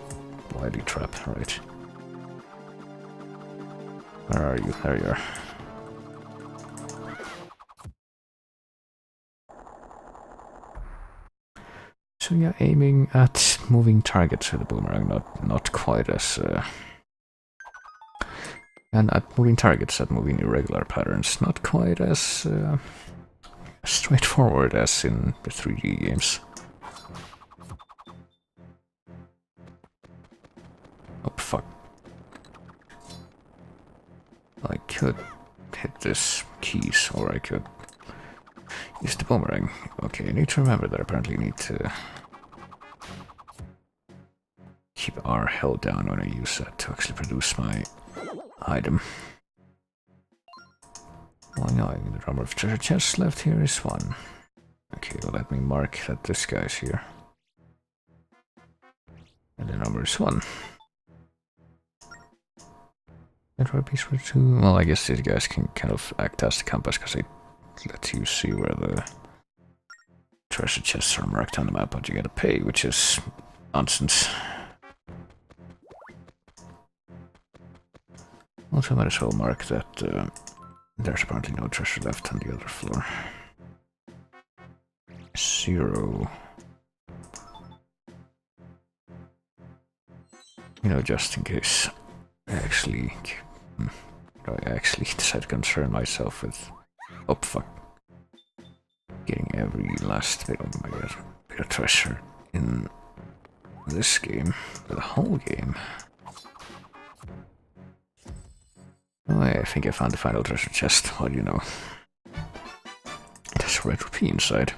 wily trap, right? Where are you? There you are. So yeah, aiming at moving targets with the boomerang, not quite as... and at moving targets, at moving irregular patterns, not quite as straightforward as in the 3D games. Oh, fuck. I could hit this keys, or I could use the boomerang. Okay, I need to remember that I apparently need to keep R held down when I use that to actually produce my item. Well, no, the number of treasure chests left here is 1. Okay, well, let me mark that this guy's here. And the number is 1. Metro piece for 2. Well, I guess these guys can kind of act as the compass because they let you see where the treasure chests are marked on the map, but you gotta pay, which is nonsense. Also, might as well mark that there's apparently no treasure left on the other floor. 0. You know, just in case I actually decide to concern myself with... Oh, fuck. Getting every last bit of my bit of treasure in this game, for the whole game. Oh, I think I found the final treasure chest. Well, you know, there's a red rupee inside.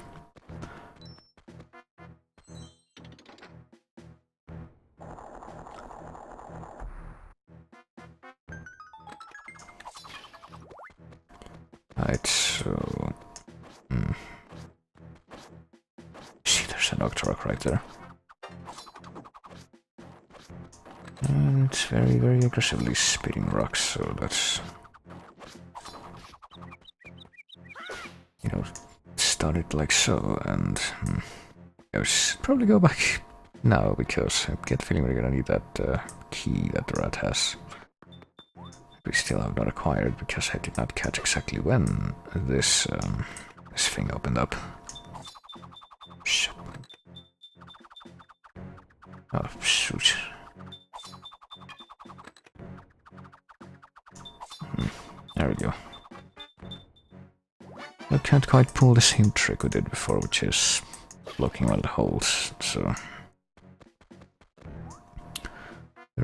Right, so... See, there's an Octorok right there. And it's very, very aggressively spitting rocks, so that's... You know, start it like so, and... I should probably go back now, because I get the feeling we're gonna need that key that the rat has. We still have not acquired, because I did not catch exactly when this this thing opened up. Shit. Oh, shoot. There we go. I can't quite pull the same trick we did before, which is blocking all the holes, so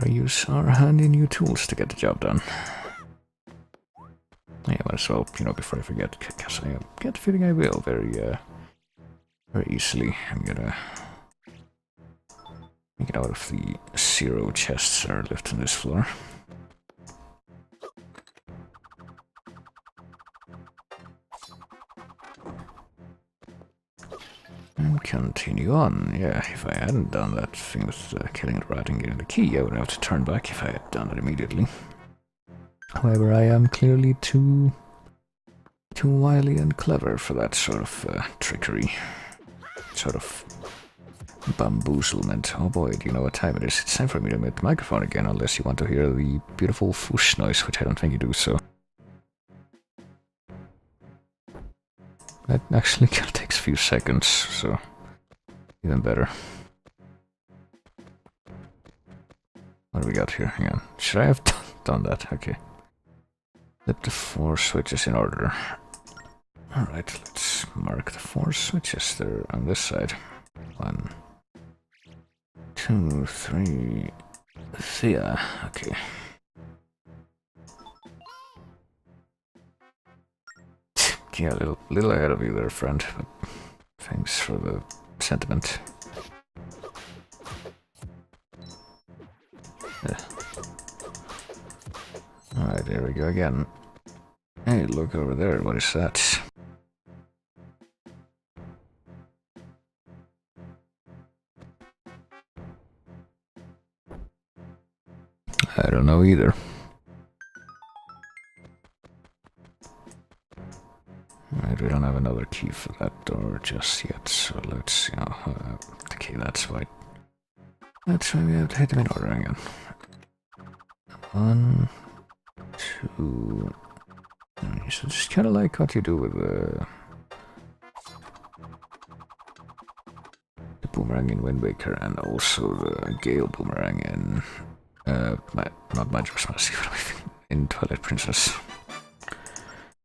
I use our handy new tools to get the job done. Yeah, might as well, before I forget, because I get the feeling I will very easily. I'm gonna make it out of the 0 chests that are left on this floor. And continue on. Yeah, if I hadn't done that thing with killing the rat and getting the key, I would have to turn back if I had done it immediately. However, I am clearly too wily and clever for that sort of trickery. Sort of bamboozlement. Oh boy, do you know what time it is? It's time for me to mute the microphone again, unless you want to hear the beautiful whoosh noise, which I don't think you do, so... That actually takes a few seconds, so even better. What do we got here? Hang on. Should I have done that? Okay. Flip the 4 switches in order. Alright, let's mark the 4 switches there on this side. 1, 2, 3. Yeah, okay. Yeah, a little ahead of you there, friend, but thanks for the sentiment. Alright, there we go again. Hey, look over there, what is that? I don't know either. Right, we don't have another key for that door just yet, so let's, okay, that's why we have to hit them in order again. 1, 2, 3, so just kinda like what you do with the boomerang in Wind Waker and also the Gale boomerang in, not Majora's Mask, in Twilight Princess.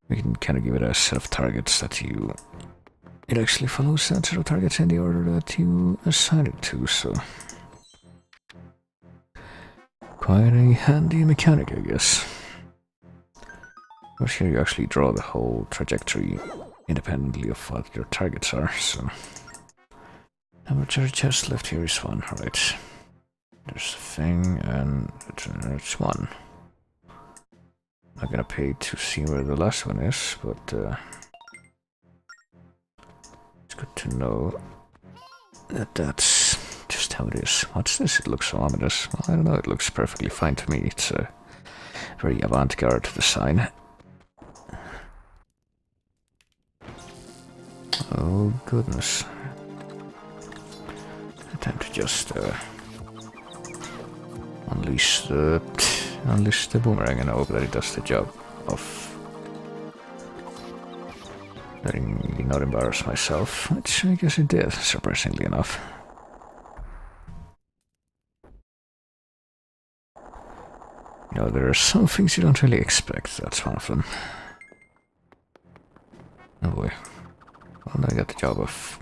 We can kind of give it a set of targets that it actually follows that set of targets in the order that you assign it to, so... Quite a handy mechanic, I guess. Of course, here you actually draw the whole trajectory independently of what your targets are, so... How much chest left here is 1, alright. There's a thing, and it's 1. I'm not gonna pay to see where the last one is, but it's good to know that that's just how it is. What's this? It looks so ominous. Well, I don't know, it looks perfectly fine to me. It's a very avant-garde design. Oh goodness. Time to just unleash the boomerang and hope that it does the job of letting me not embarrass myself, which I guess it did, surprisingly enough. There are some things you don't really expect, that's one of them. Oh boy. Well, now I got the job of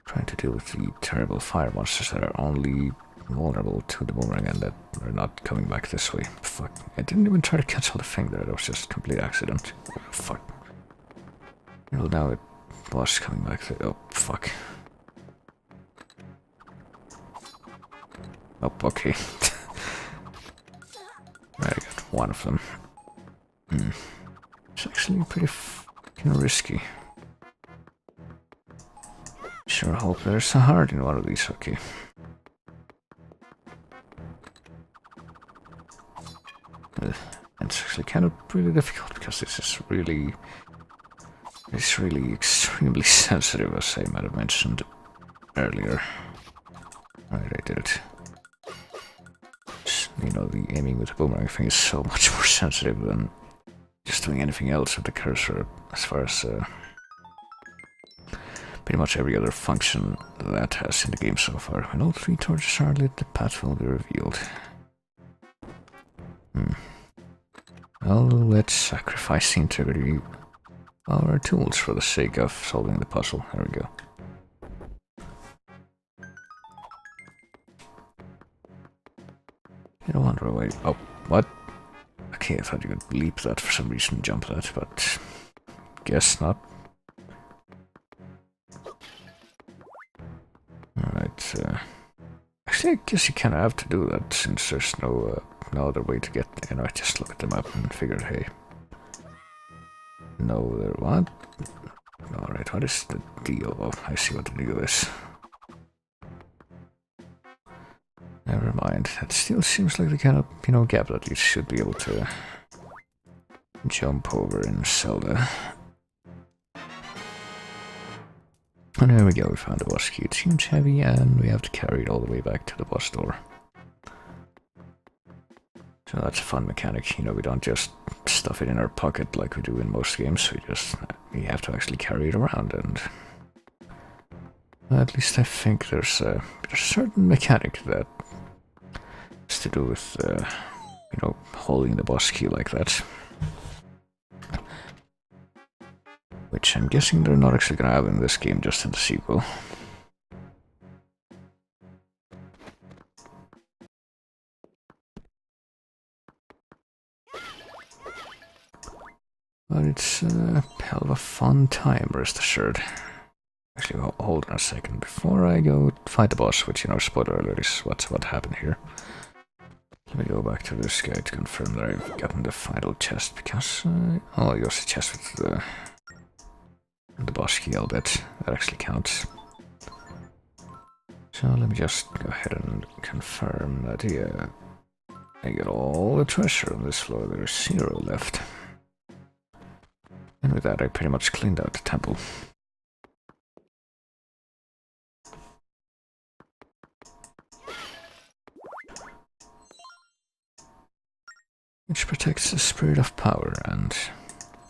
trying to deal with the terrible fire monsters that are only vulnerable to the boomerang and that are not coming back this way. Fuck. I didn't even try to cancel the thing there, that was just a complete accident. Oh, fuck. Now it was coming back. Oh, fuck. Oh, okay. Right, I got one of them. It's actually pretty fucking risky. Sure hope there's a heart in one of these, okay. It's actually kind of really difficult because this is really... It's really extremely sensitive, as I might have mentioned earlier. Right, I did it. The aiming with the boomerang thing is so much more sensitive than just doing anything else with the cursor, as far as pretty much every other function that has in the game so far. When all 3 torches are lit, the path will be revealed. Well, let's sacrifice the integrity of our tools for the sake of solving the puzzle. There we go. I don't wonder why. Oh, what? Okay, I thought you could leap that for some reason, jump that, but guess not. Alright, actually, I guess you kind of have to do that since there's no other way to get there. I just looked at the map and figured, hey, no, there what? Alright, what is the deal? Oh, I see what the deal is. Never mind. That still seems like the kind of, gap that you should be able to jump over in Zelda. And there we go, we found the boss key. It seems heavy and we have to carry it all the way back to the boss door. So that's a fun mechanic, we don't just stuff it in our pocket like we do in most games, we have to actually carry it around, and at least I think there's a certain mechanic that has to do with, holding the boss key like that. Which I'm guessing they're not actually gonna have in this game, just in the sequel. But it's a hell of a fun time, rest assured. Actually, hold on a second. Before I go fight the boss, which, spoiler alert is what happened here. Let me go back to this guy to confirm that I've gotten the final chest, because... oh, it was the chest with the boss key, I'll bet. That actually counts. So let me just go ahead and confirm that, yeah, I get all the treasure on this floor. There's 0 left. And with that, I pretty much cleaned out the temple. Which protects the spirit of power, and...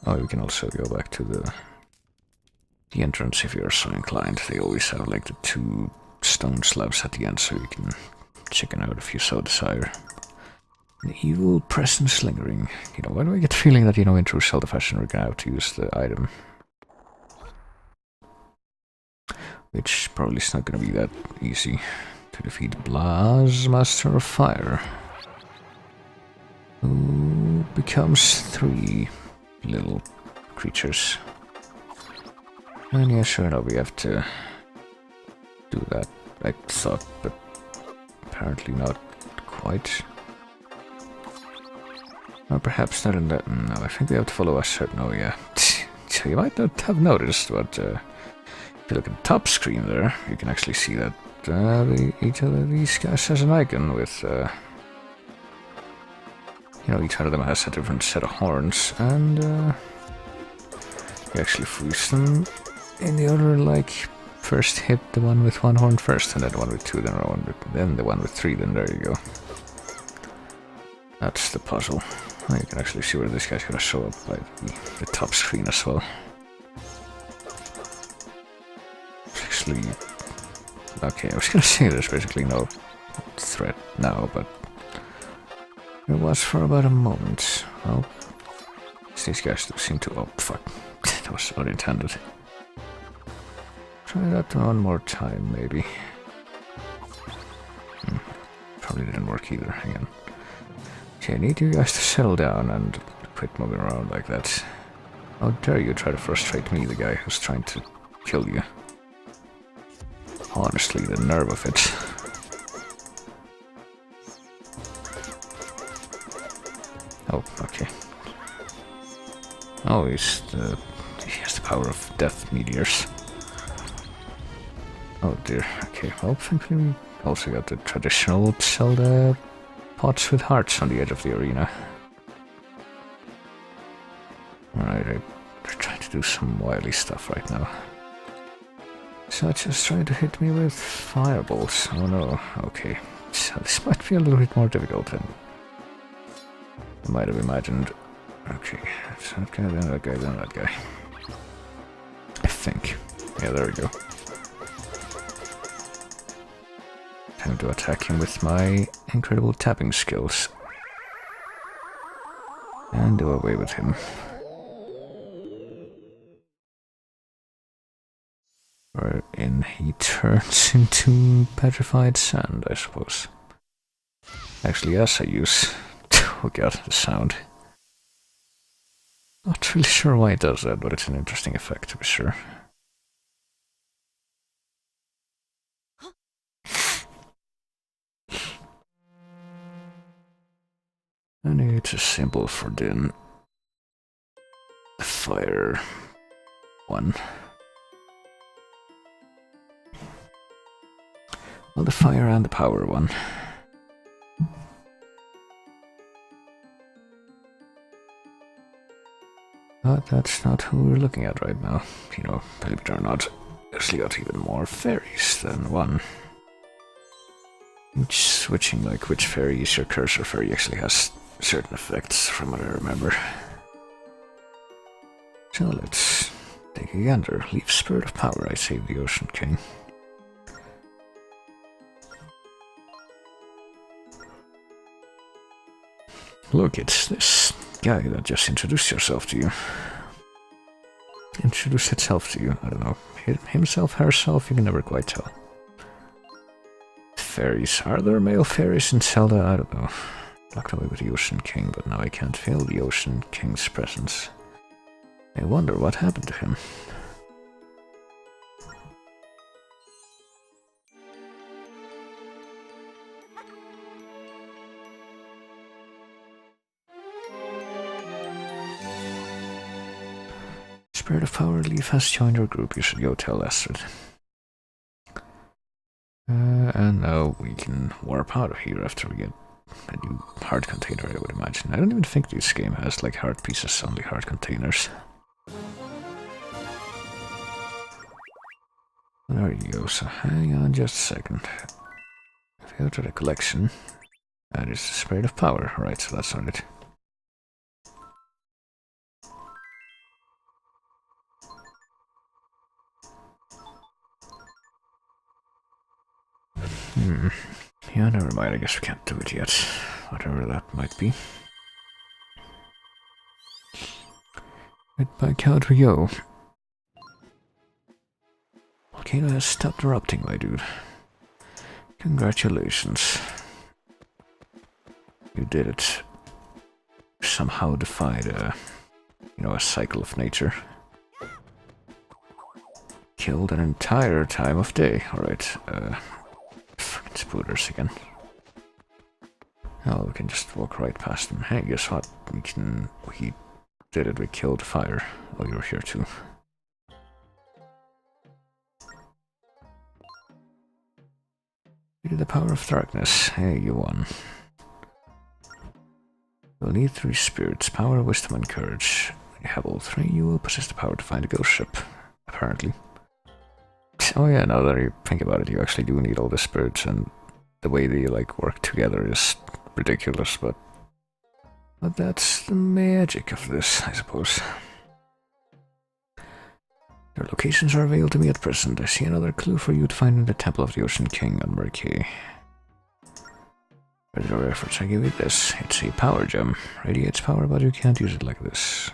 oh, you can also go back to the entrance if you're so inclined. They always have like the 2 stone slabs at the end, so you can check it out if you so desire. An evil presence lingering. Why do I get the feeling that, in true Zelda fashion, we're gonna have to use the item? Which probably is not gonna be that easy to defeat. Blaz, Master of Fire. Who becomes 3 little creatures. And yeah, sure enough, we have to do that, I thought, but apparently not quite. Or perhaps not in that. No, I think we have to follow a certain... oh yeah. So you might not have noticed, but if you look at the top screen there, you can actually see that each of these guys has an icon with... each one of them has a different set of horns, and you actually freeze them in the order, like, first hit the one with 1 horn first, and then the one with 2, then the one with 3, then there you go. That's the puzzle. Oh, you can actually see where this guy's gonna show up by the top screen as well. Actually... okay, I was gonna say there's basically no threat now, but... it was for about a moment. Well, these guys seem to... oh, fuck. That was unintended. Try that one more time, maybe. Probably didn't work either. Hang on. Okay, I need you guys to settle down and quit moving around like that. How dare you try to frustrate me, the guy who's trying to kill you. Honestly, the nerve of it. Oh, okay. Oh, he has the power of death meteors. Oh dear, okay, well, thankfully we also got the traditional Zelda pots with hearts on the edge of the arena. Alright, they're trying to do some wily stuff right now. Such as trying to hit me with fireballs. Oh no, okay. So this might be a little bit more difficult than I might have imagined. Okay, it's that guy, then that guy, then that guy. I think. Yeah, there we go. Time to attack him with my incredible tapping skills. And do away with him. Wherein he turns into petrified sand, I suppose. Actually, as I use... Oh god, the sound. Not really sure why it does that, but it's an interesting effect to be sure. And it's a symbol for the fire one. Well, the fire and the power one. But that's not who we're looking at right now. You know, believe it or not, there's got even more fairies than one. Each switching, like which fairy is your cursor fairy, actually has certain effects from what I remember. So let's take a gander. Leave Spirit of Power, I save the Ocean King. Look, it's this guy that just introduced itself to you. I don't know. Himself, herself, you can never quite tell. Fairies. Are there male fairies in Zelda? I don't know. Locked away with the Ocean King, but now I can't feel the Ocean King's presence. I wonder what happened to him. Spirit of Power Leaf has joined your group. You should go tell Astrid. And now we can warp out of here after we get a new heart container, I would imagine. I don't even think this game has like heart pieces, only heart containers. There you go, so hang on just a second. If you go to the collection, that is the Spirit of Power, right, so that's not it. Yeah, never mind, I guess we can't do it yet. Whatever that might be. Right back out we go. Volcano has stopped erupting, my dude. Congratulations. You did it. Somehow defied a cycle of nature. Killed an entire time of day. Alright, fucking spoilers again. Oh, we can just walk right past them. Hey, guess what? We did it, we killed fire. Oh, you're here too. You did the power of darkness. Hey, you won. You'll need 3 spirits, power, wisdom, and courage. When you have all 3, you will possess the power to find a ghost ship, apparently. Oh yeah, now that you think about it, you actually do need all the spirits, and the way they work together is ridiculous, but that's the magic of this, I suppose. Their locations are revealed to me at present. I see another clue for you to find in the Temple of the Ocean King on Murky. With your efforts, I give you this. It's a power gem. Radiates power, but you can't use it like this.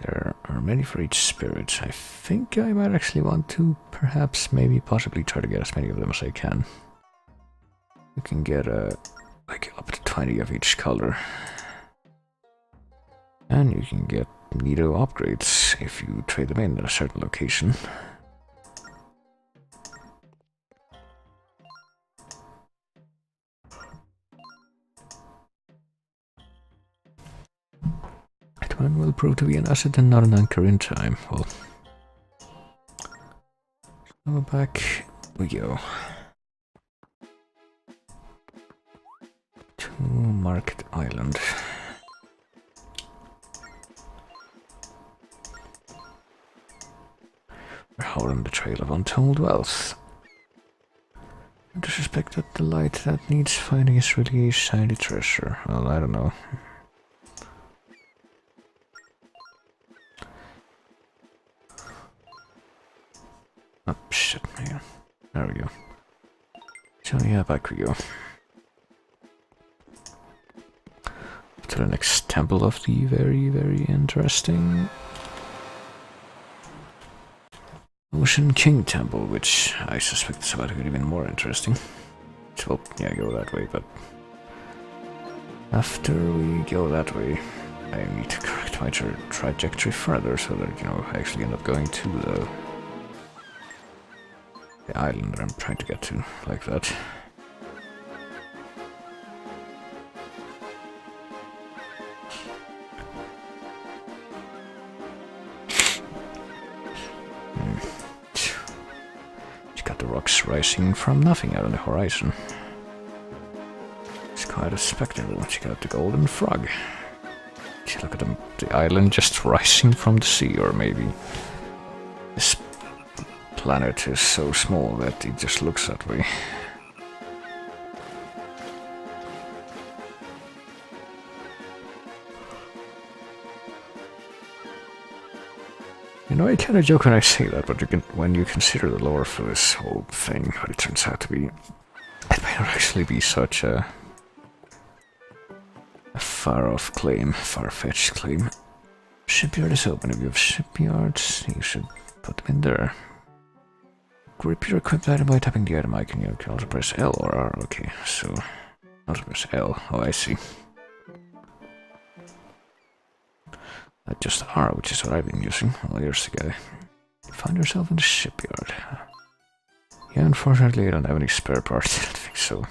There are many for each spirit. I think I might actually want to possibly try to get as many of them as I can. You can get up to 20 of each color. And you can get neato upgrades if you trade them in at a certain location. That one will prove to be an asset and not an anchor in time. Well, so back we go. To Market Island. We're hauling the trail of untold wealth. I suspect that the light that needs finding is really a shiny treasure. Well, I don't know. Oh, shit, man. There we go. So yeah, back we go. To the next temple of the very, very interesting Ocean King Temple, which I suspect is about to get even more interesting. Well, yeah, go that way, but after we go that way, I need to correct my trajectory further so that, you know, I actually end up going to the island that I'm trying to get to, like that. You got the rocks rising from nothing out on the horizon. It's quite a spectacle. You got the golden frog. Look at the island just rising from the sea, or maybe this planet is so small that it just looks that way. You know, I kind of joke when I say that, but when you consider the lore for this whole thing, what it turns out to be, it may not actually be such a far-off claim, far-fetched claim. Shipyard is open. If you have shipyards, you should put them in there. Grip your equipped item by tapping the item icon. You can also press L or R. Okay, so also press L. Oh, I see. Not just R, which is what I've been using all years ago. Find yourself in the shipyard. Yeah, unfortunately, I don't have any spare parts. I don't think so.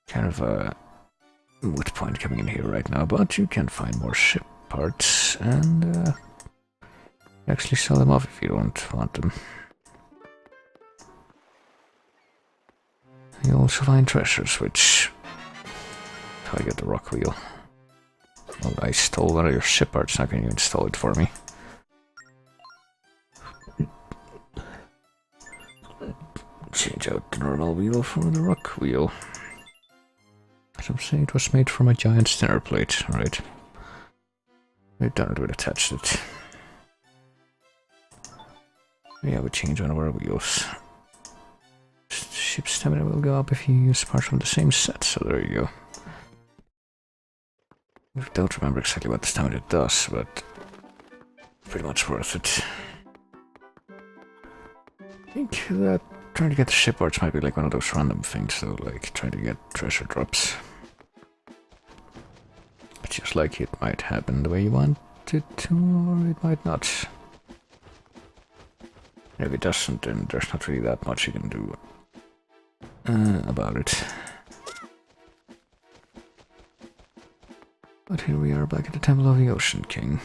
Kind of a moot point coming in here right now, but you can find more ship parts and actually sell them off if you don't want them. You also find treasures, which... How I get the rock wheel? Well, I stole one of your ship parts, now can you install it for me? Change out the normal wheel for the rock wheel. Some say it was made from a giant dinner plate, right? We've done it, we attached it. Yeah, we change one of our wheels. Ship stamina will go up if you use parts from the same set, so there you go. I don't remember exactly what the stamina does, but pretty much worth it. I think that trying to get the ship parts might be like one of those random things, though, like trying to get treasure drops. It's just like it might happen the way you want it to, or it might not. If it doesn't, then there's not really that much you can do about it. But here we are back at the Temple of the Ocean King.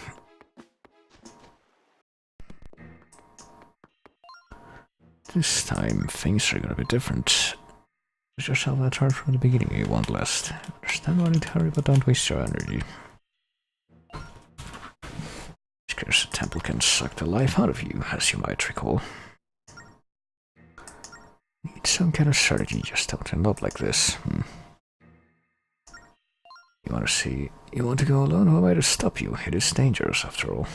This time things are gonna be different. Use yourself that hard from the beginning, you won't last. Understand wanting to hurry, but don't waste your energy. Because the temple can suck the life out of you, as you might recall. Need some kind of strategy, just don't end up like this. You want to go alone? Who am I to stop you? It is dangerous, after all.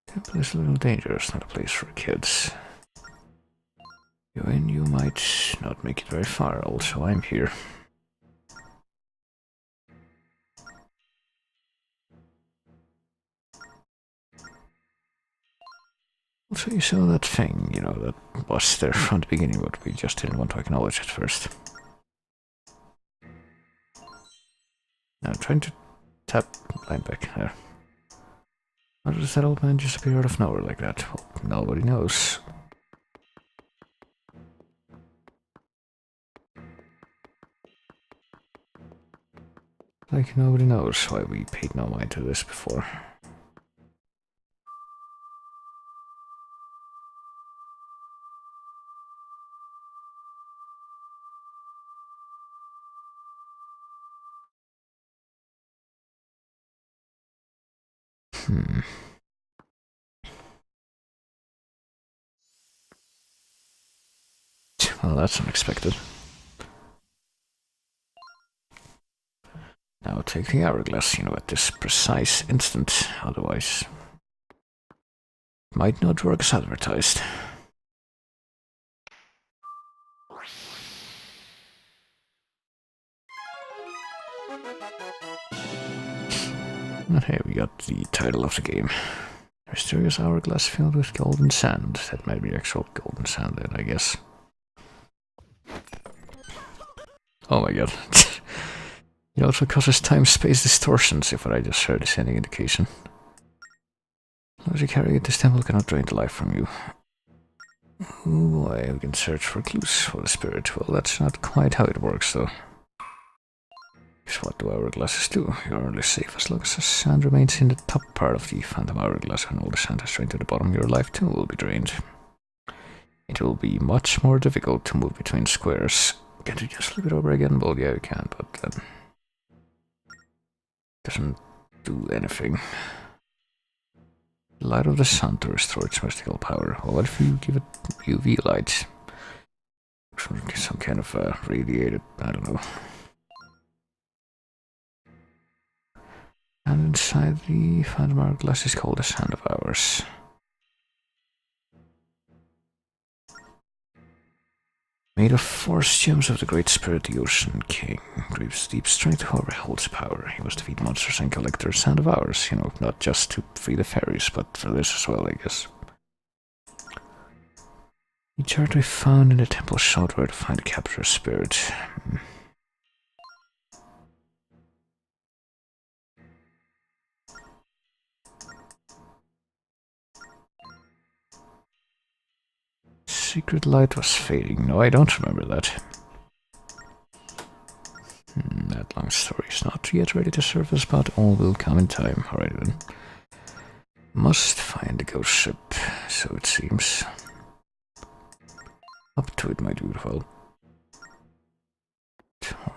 Temple is a little dangerous, not a place for kids. You might not make it very far, also I'm here. Also, you saw that thing, you know, that was there from the beginning, but we just didn't want to acknowledge it first. Now I'm trying to tap line back there. How does that old man just appear out of nowhere like that? Well, nobody knows. Like nobody knows why we paid no mind to this before. Well, that's unexpected. Now take the hourglass, you know, at this precise instant, otherwise it might not work as advertised. And here we got the title of the game. Mysterious hourglass filled with golden sand. That might be actual golden sand then, I guess. Oh my god. It also causes time-space distortions, if what I just heard is any indication. As long as you carry it, this temple cannot drain the life from you. Oh boy, we can search for clues for the spirit. Well, that's not quite how it works, though. Because what do hourglasses do? You're only safe as long as the sand remains in the top part of the phantom hourglass. When all the sand has drained to the bottom, your life too will be drained. It will be much more difficult to move between squares. Can't you just flip it over again? Well, yeah, you can, but then doesn't do anything. The light of the sun to restore its mystical power. Well, what if you give it UV light? Some kind of radiated, I don't know. And inside the phantom hourglass is called the Sand of Hours. Made of force gems of the great spirit, the Ocean King. Gives deep strength to whoever holds power. He must defeat monsters and collect their Sand of Hours. You know, not just to free the fairies, but for this as well, I guess. The chart we found in the temple showed where to find the captured spirit. Secret light was fading. No, I don't remember that. That long story is not yet ready to surface, but all will come in time. Alright then. Must find the ghost ship, so it seems. Up to it, my dude. Well.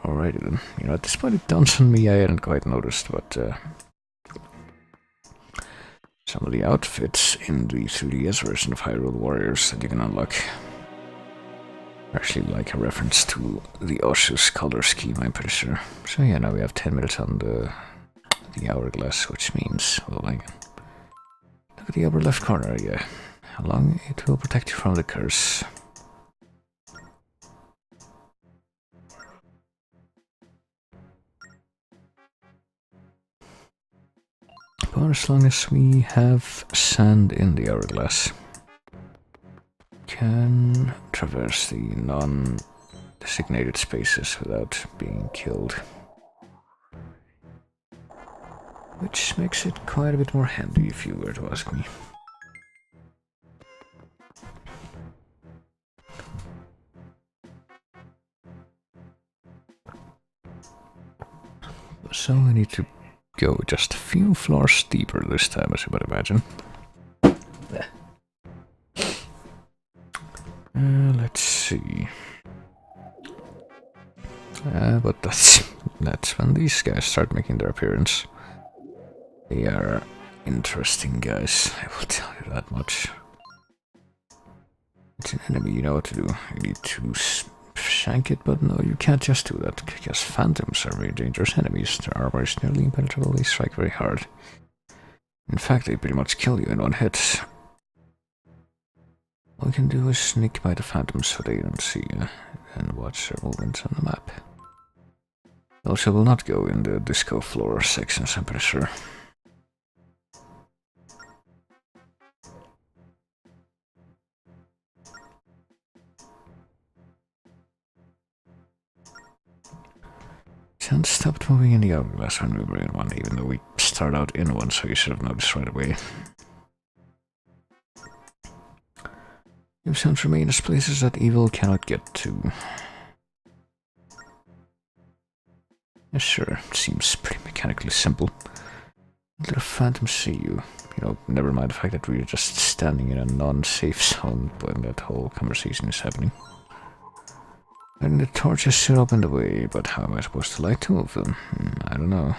Alrighty then. You know, at this point it dawns on me I hadn't quite noticed, but some of the outfits in the 3DS version of Hyrule Warriors that you can unlock actually like a reference to the Oshu's color scheme, I'm pretty sure. So yeah, now we have 10 minutes on the hourglass, which means, well, like, look at the upper left corner, yeah. How long it will protect you from the curse. But as long as we have sand in the hourglass, can traverse the non-designated spaces without being killed. Which makes it quite a bit more handy if you were to ask me. So I need to go just a few floors deeper this time, as you might imagine. Let's see. But that's when these guys start making their appearance. They are interesting guys, I will tell you that much. It's an enemy, you know what to do. You need to shank it, but no, you can't just do that, because phantoms are very dangerous enemies. Their armor is nearly impenetrable, they strike very hard. In fact, they pretty much kill you in one hit. All you can do is sneak by the phantoms so they don't see you, and watch their movements on the map. Also will not go in the disco floor sections, I'm pretty sure. Sand stopped moving in the hourglass when we were in one, even though we start out in one, so you should have noticed right away. If sounds remain as places that evil cannot get to. Yeah, sure, it seems pretty mechanically simple. Let the phantoms see you. You know, never mind the fact that we're just standing in a non-safe zone when that whole conversation is happening. And the torches sit up in the way, but how am I supposed to light two of them? I don't know.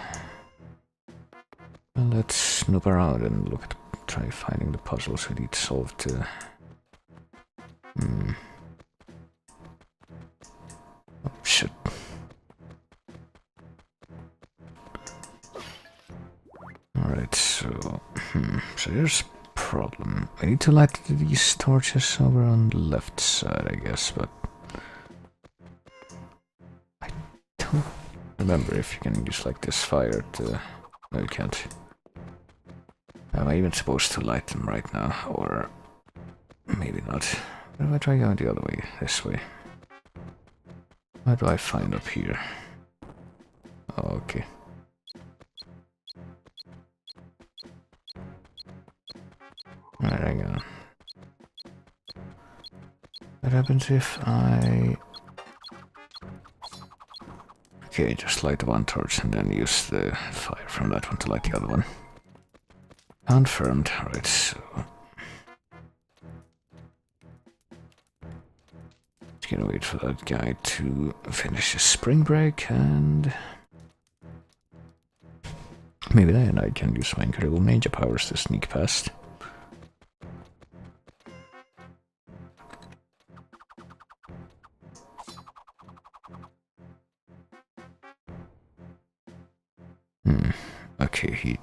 Well, let's snoop around and look at try finding the puzzles we need solved. Oh, shit. Alright, so there's a problem. I need to light these torches over on the left side, I guess, but I don't remember if you can use like this fire to... No, you can't. Am I even supposed to light them right now? Or maybe not. What if I try going the other way? This way. What do I find up here? Oh, okay. Alright, hang on. What happens if I... Okay, just light one torch and then use the fire from that one to light the other one. Confirmed. Alright, so... Just gonna wait for that guy to finish his spring break and... Maybe then I can use my incredible ninja powers to sneak past. Okay, he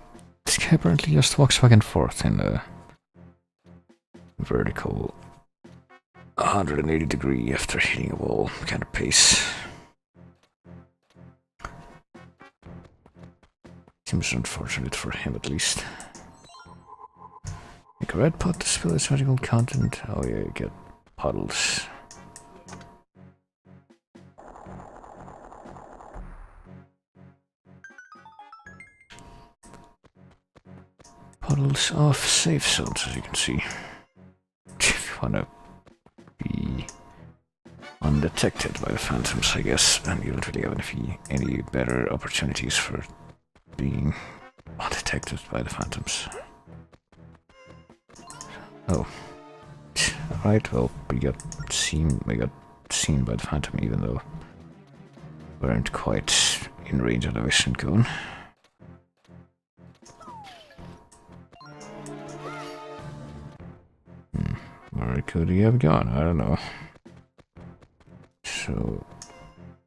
apparently just walks back and forth in a vertical 180 degree after hitting a wall kind of pace. Seems unfortunate for him at least. Make a red pot to spill its magical content. Oh yeah, you get puddles. Puddles of safe zones, as you can see. If you wanna be undetected by the phantoms, I guess, and you don't really have any better opportunities for being undetected by the phantoms. Oh. Alright, well, we got seen by the phantom even though we weren't quite in range of the vision cone. Where could he have gone? I don't know. So,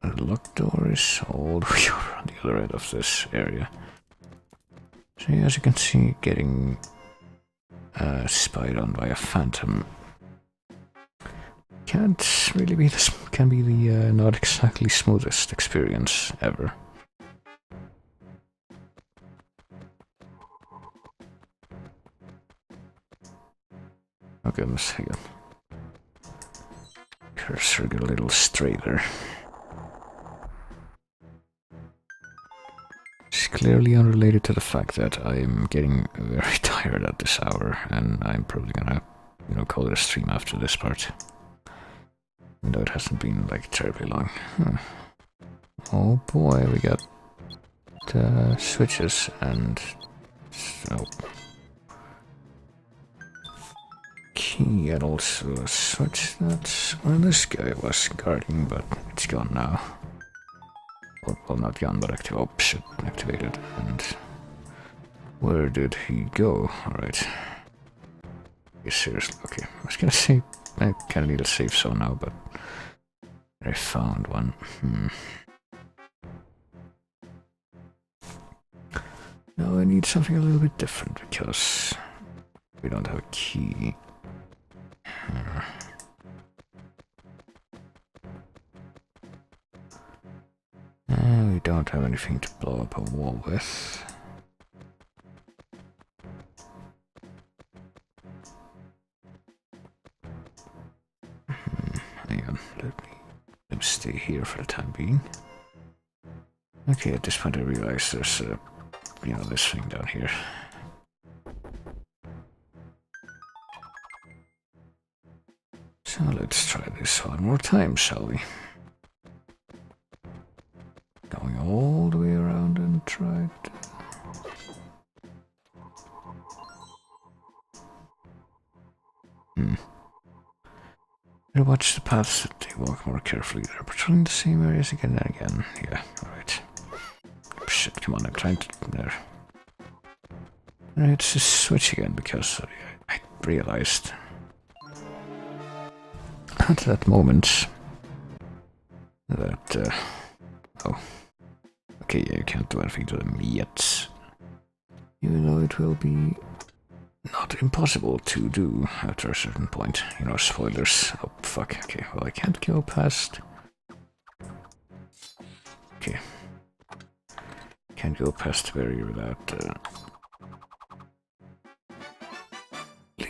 the locked door is all the way over on the other end of this area. So, as you can see, getting spied on by a phantom can't really be can be the not exactly smoothest experience ever. Oh goodness, hang on. Cursor got a little straighter. It's clearly unrelated to the fact that I'm getting very tired at this hour, and I'm probably gonna, call it a stream after this part. Even though it hasn't been, like, terribly long. Oh boy, we got switches and... Oh. Key and also a switch that's where this guy was guarding, but it's gone now. Well, not gone, but activated. And where did he go? Alright. Seriously, okay. I was gonna say I kinda need a safe zone now, but I found one. Now I need something a little bit different because we don't have a key. We don't have anything to blow up a wall with. Hang on, let me stay here for the time being. Okay, at this point I realize there's this thing down here. So let's try this one more time, shall we? Going all the way around and try to... Better watch the paths that they walk more carefully. They're patrolling the same areas again and again. Yeah, alright. Shit, come on, I'm trying to... There. Alright, let's just switch again because I realized... At that moment... That, oh. Okay, yeah, you can't do anything to them yet. Even though it will be... not impossible to do after a certain point. Spoilers. Oh, fuck. Okay, well, I can't go past... Okay. Can't go past the barrier without...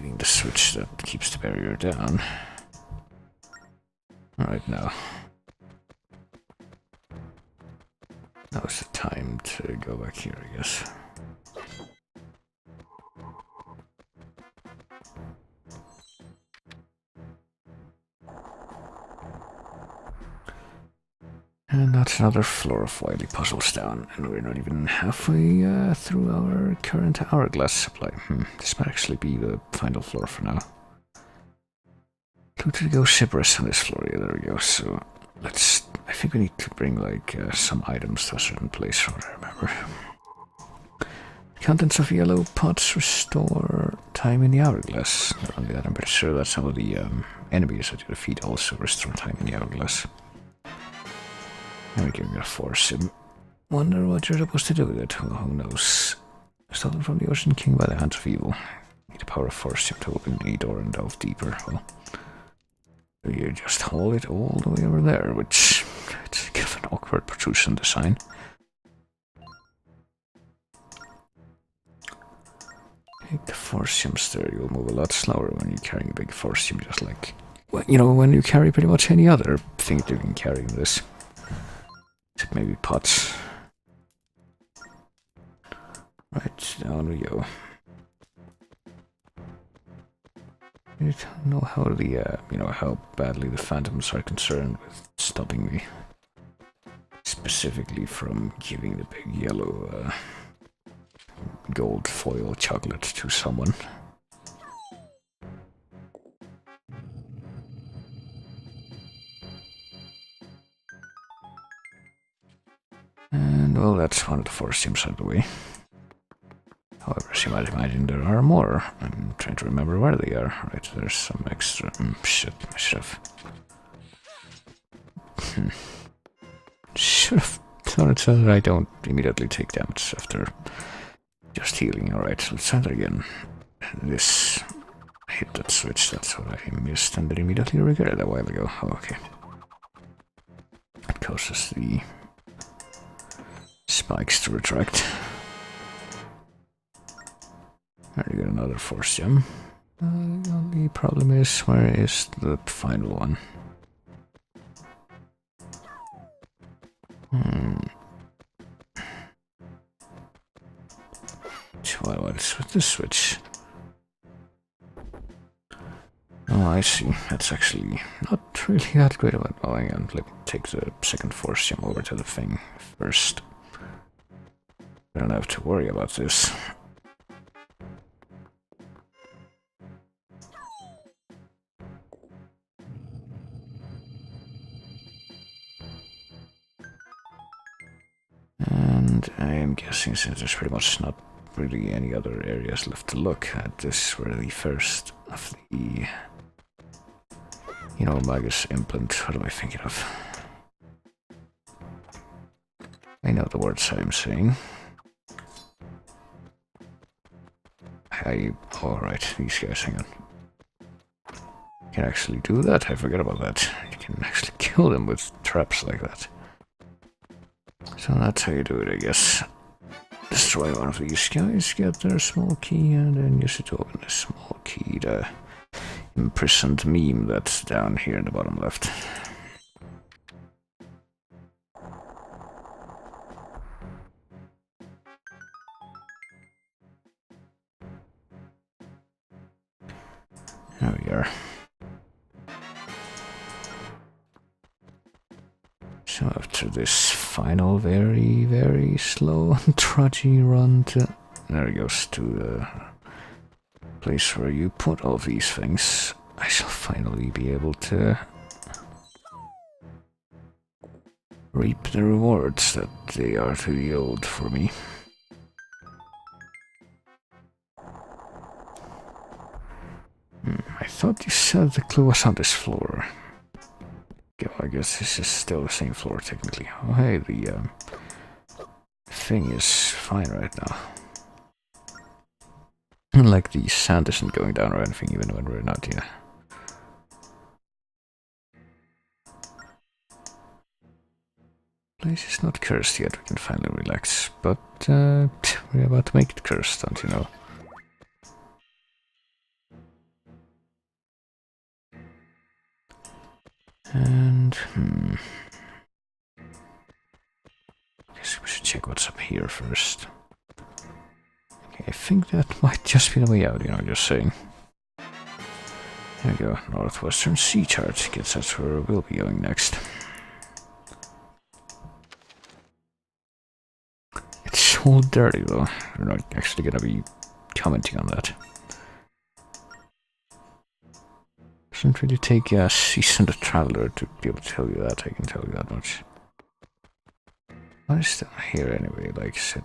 hitting the switch that keeps the barrier down. Alright, now. Now's the time to go back here, I guess. And that's another floor of wily puzzles down, and we're not even halfway through our current hourglass supply. This might actually be the final floor for now. To go Cyprus on this floor, yeah, there we go. So let's. I think we need to bring like some items to a certain place, from what I remember. Contents of yellow pots restore time in the hourglass. Not only that, I'm pretty sure that some of the enemies that you defeat also restore time in the hourglass. And we can force him. Wonder what you're supposed to do with it. Well, who knows? Stolen from the Ocean King by the hands of evil. Need the power of force him to open a door and delve deeper. Well, you just haul it all the way over there, which it's kind of an awkward protrusion design. Take the forcium stir, you'll move a lot slower when you're carrying a big forcium, just like, well, you know, when you carry pretty much any other thing that you can carry in this. Except maybe pots. Right, down we go. I don't know how the, how badly the phantoms are concerned with stopping me. Specifically from giving the big yellow, gold foil chocolate to someone. And, well, that's one of the forciums out of the way. However, as you might imagine, there are more. I'm trying to remember where they are. Right, there's some extra... shit, I should have... should have done it so that I don't immediately take damage after just healing. Alright, let's enter again. This... hit that switch, that's what I missed and then immediately regretted a while ago. Oh, okay. It causes the spikes to retract. There you get another forcium. The only problem is, where is the final one? What's with this switch? Oh, I see. That's actually not really that great of it. Oh, hang on. Let me take the second forcium over to the thing first. I don't have to worry about this. And I'm guessing since there's pretty much not really any other areas left to look at, this were the first of the, Magus implant. What am I thinking of? I know the words I'm saying. Alright, these guys, hang on. You can actually do that, I forgot about that. You can actually kill them with traps like that. So that's how you do it, I guess. Destroy one of these guys, get their small key, and then use it to open this small key, the imprisoned meme that's down here in the bottom left. There we are. So after this final very, very slow and trudgy run to... There it goes, to the place where you put all these things. I shall finally be able to reap the rewards that they are to yield for me. I thought you said the clue was on this floor. I guess this is still the same floor, technically. Oh, hey, the thing is fine right now. Like, the sand isn't going down or anything, even when we're not here. Place is not cursed yet, we can finally relax. But, we're about to make it cursed, don't you know? And, guess we should check what's up here first. Okay, I think that might just be the way out, just saying. There we go, Northwestern Sea Chart. Guess that's where we'll be going next. It's all dirty though. We're not actually gonna be commenting on that. Doesn't really take a seasoned traveler to be able to tell you that, I can tell you that much. What is down here anyway? Like I said,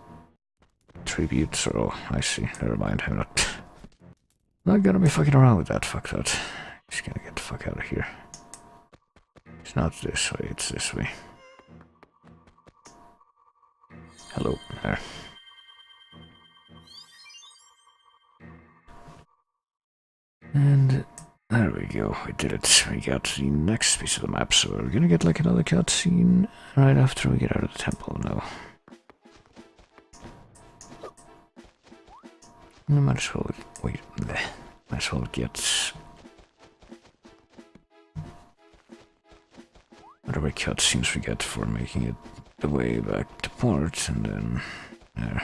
tributes, oh, I see, never mind, I'm not gonna be fucking around with that, fuck that. Just gonna get the fuck out of here. It's not this way, it's this way. Hello, there. And there we go, we did it. We got the next piece of the map, so we're gonna get like another cutscene right after we get out of the temple now. I might as well wait. Might as well get whatever cutscenes we get for making it the way back to port, and then there.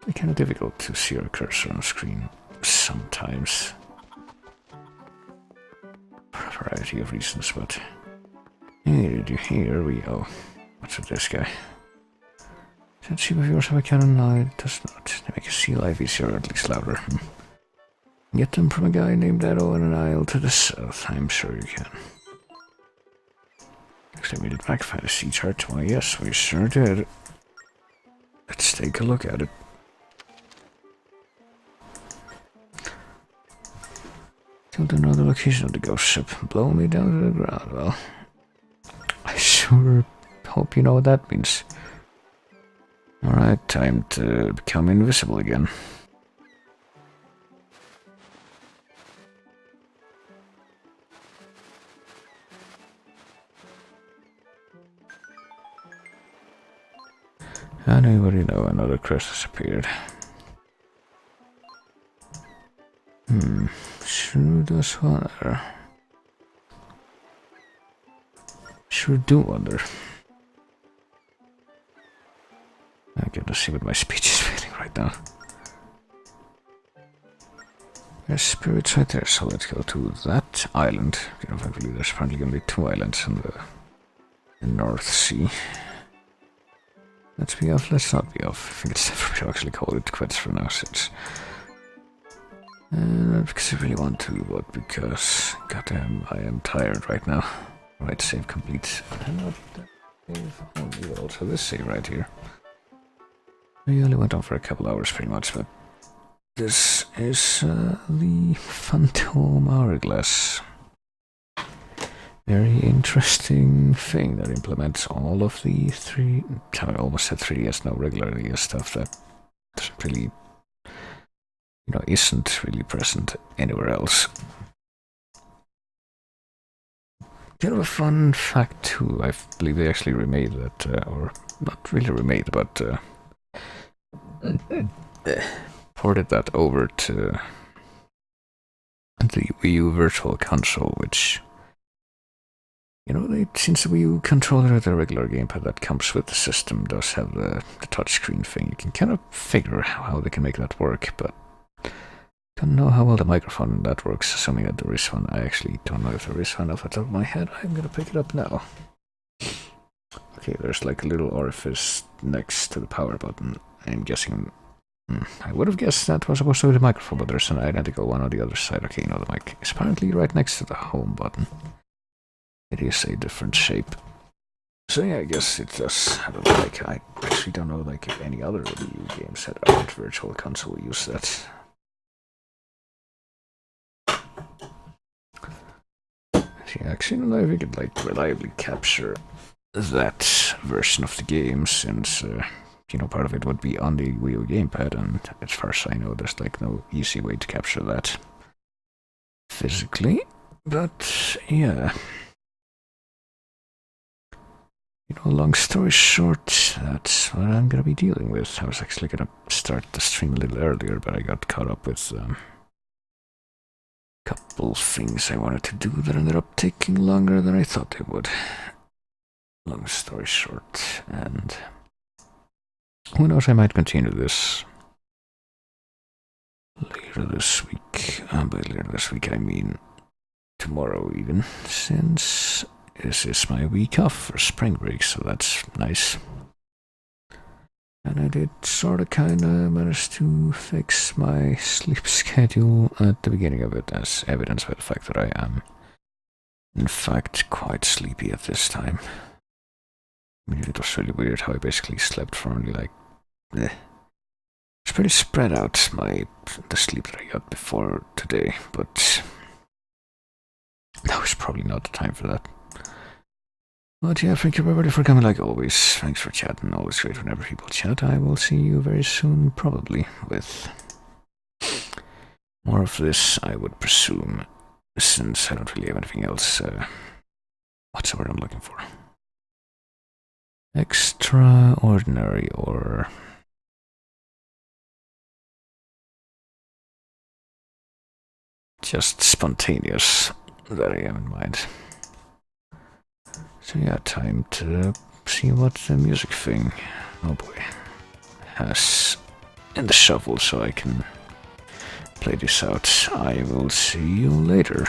It's kind of difficult to see our cursor on screen sometimes, for a variety of reasons, but here we go. What's with this guy? Let's see if yours have a cannon. No, it does not. They make a sea life easier, or at least louder. Get them from a guy named Edo in an isle to the south. I'm sure you can. Actually, we did back find a sea chart. Why, yes, we sure did. Let's take a look at it. Don't know the location of the ghost ship. Blow me down to the ground. Well, I sure hope you know what that means. Alright, time to become invisible again. Anybody know another crest has appeared? Sure does wonder. Sure do wonder. I get to see what my speech is feeling right now. There's spirits right there, so let's go to that island. I believe there's apparently going to be 2 islands in the North Sea. Let's be off, let's not be off. I think it's time to actually call it quits for now, since... not because I really want to, but because, goddamn, I am tired right now. Right, save complete. And not that save, also this save right here. We only went on for a couple hours pretty much, but this is the Phantom Hourglass. Very interesting thing that implements all of the I almost said 3DS, no, regular DS stuff that doesn't really, isn't really present anywhere else. Kind of a fun fact too, I believe they actually remade that, or not really remade, but ported that over to the Wii U Virtual Console, which, since the Wii U controller, the regular gamepad that comes with the system, does have the touchscreen thing, you can kind of figure how they can make that work, but don't know how well the microphone in that works, assuming that there is one. I actually don't know if there is one off the top of my head. I'm gonna pick it up now. Okay, there's like a little orifice next to the power button. I'm guessing... I would have guessed that was supposed to be the microphone, but there's an identical one on the other side. Okay, the mic is apparently right next to the home button. It is a different shape. So yeah, I guess it does. I actually don't know if any other Wii U games that aren't Virtual Console use that. Yeah, actually, I don't know if we could reliably capture that version of the game, since part of it would be on the Wii U gamepad, and as far as I know, there's no easy way to capture that physically. But yeah, Long story short, that's what I'm gonna be dealing with. I was actually gonna start the stream a little earlier, but I got caught up with a couple things I wanted to do that ended up taking longer than I thought they would. Long story short, and who knows, I might continue this later this week. By later this week, I mean tomorrow even, since this is my week off for spring break, so that's nice. And I did sorta kinda manage to fix my sleep schedule at the beginning of it, as evidenced by the fact that I am, in fact, quite sleepy at this time. I mean, it was really weird how I basically slept for only like... It's pretty spread out, the sleep that I got before today, but that was probably not the time for that. But yeah, thank you everybody for coming like always. Thanks for chatting, always great whenever people chat. I will see you very soon, probably, with more of this, I would presume, since I don't really have anything else. What's the word I'm looking for? Extraordinary, or... just spontaneous that I have in mind. So yeah, time to see what the music thing, oh boy, has in the shuffle so I can play this out. I will see you later.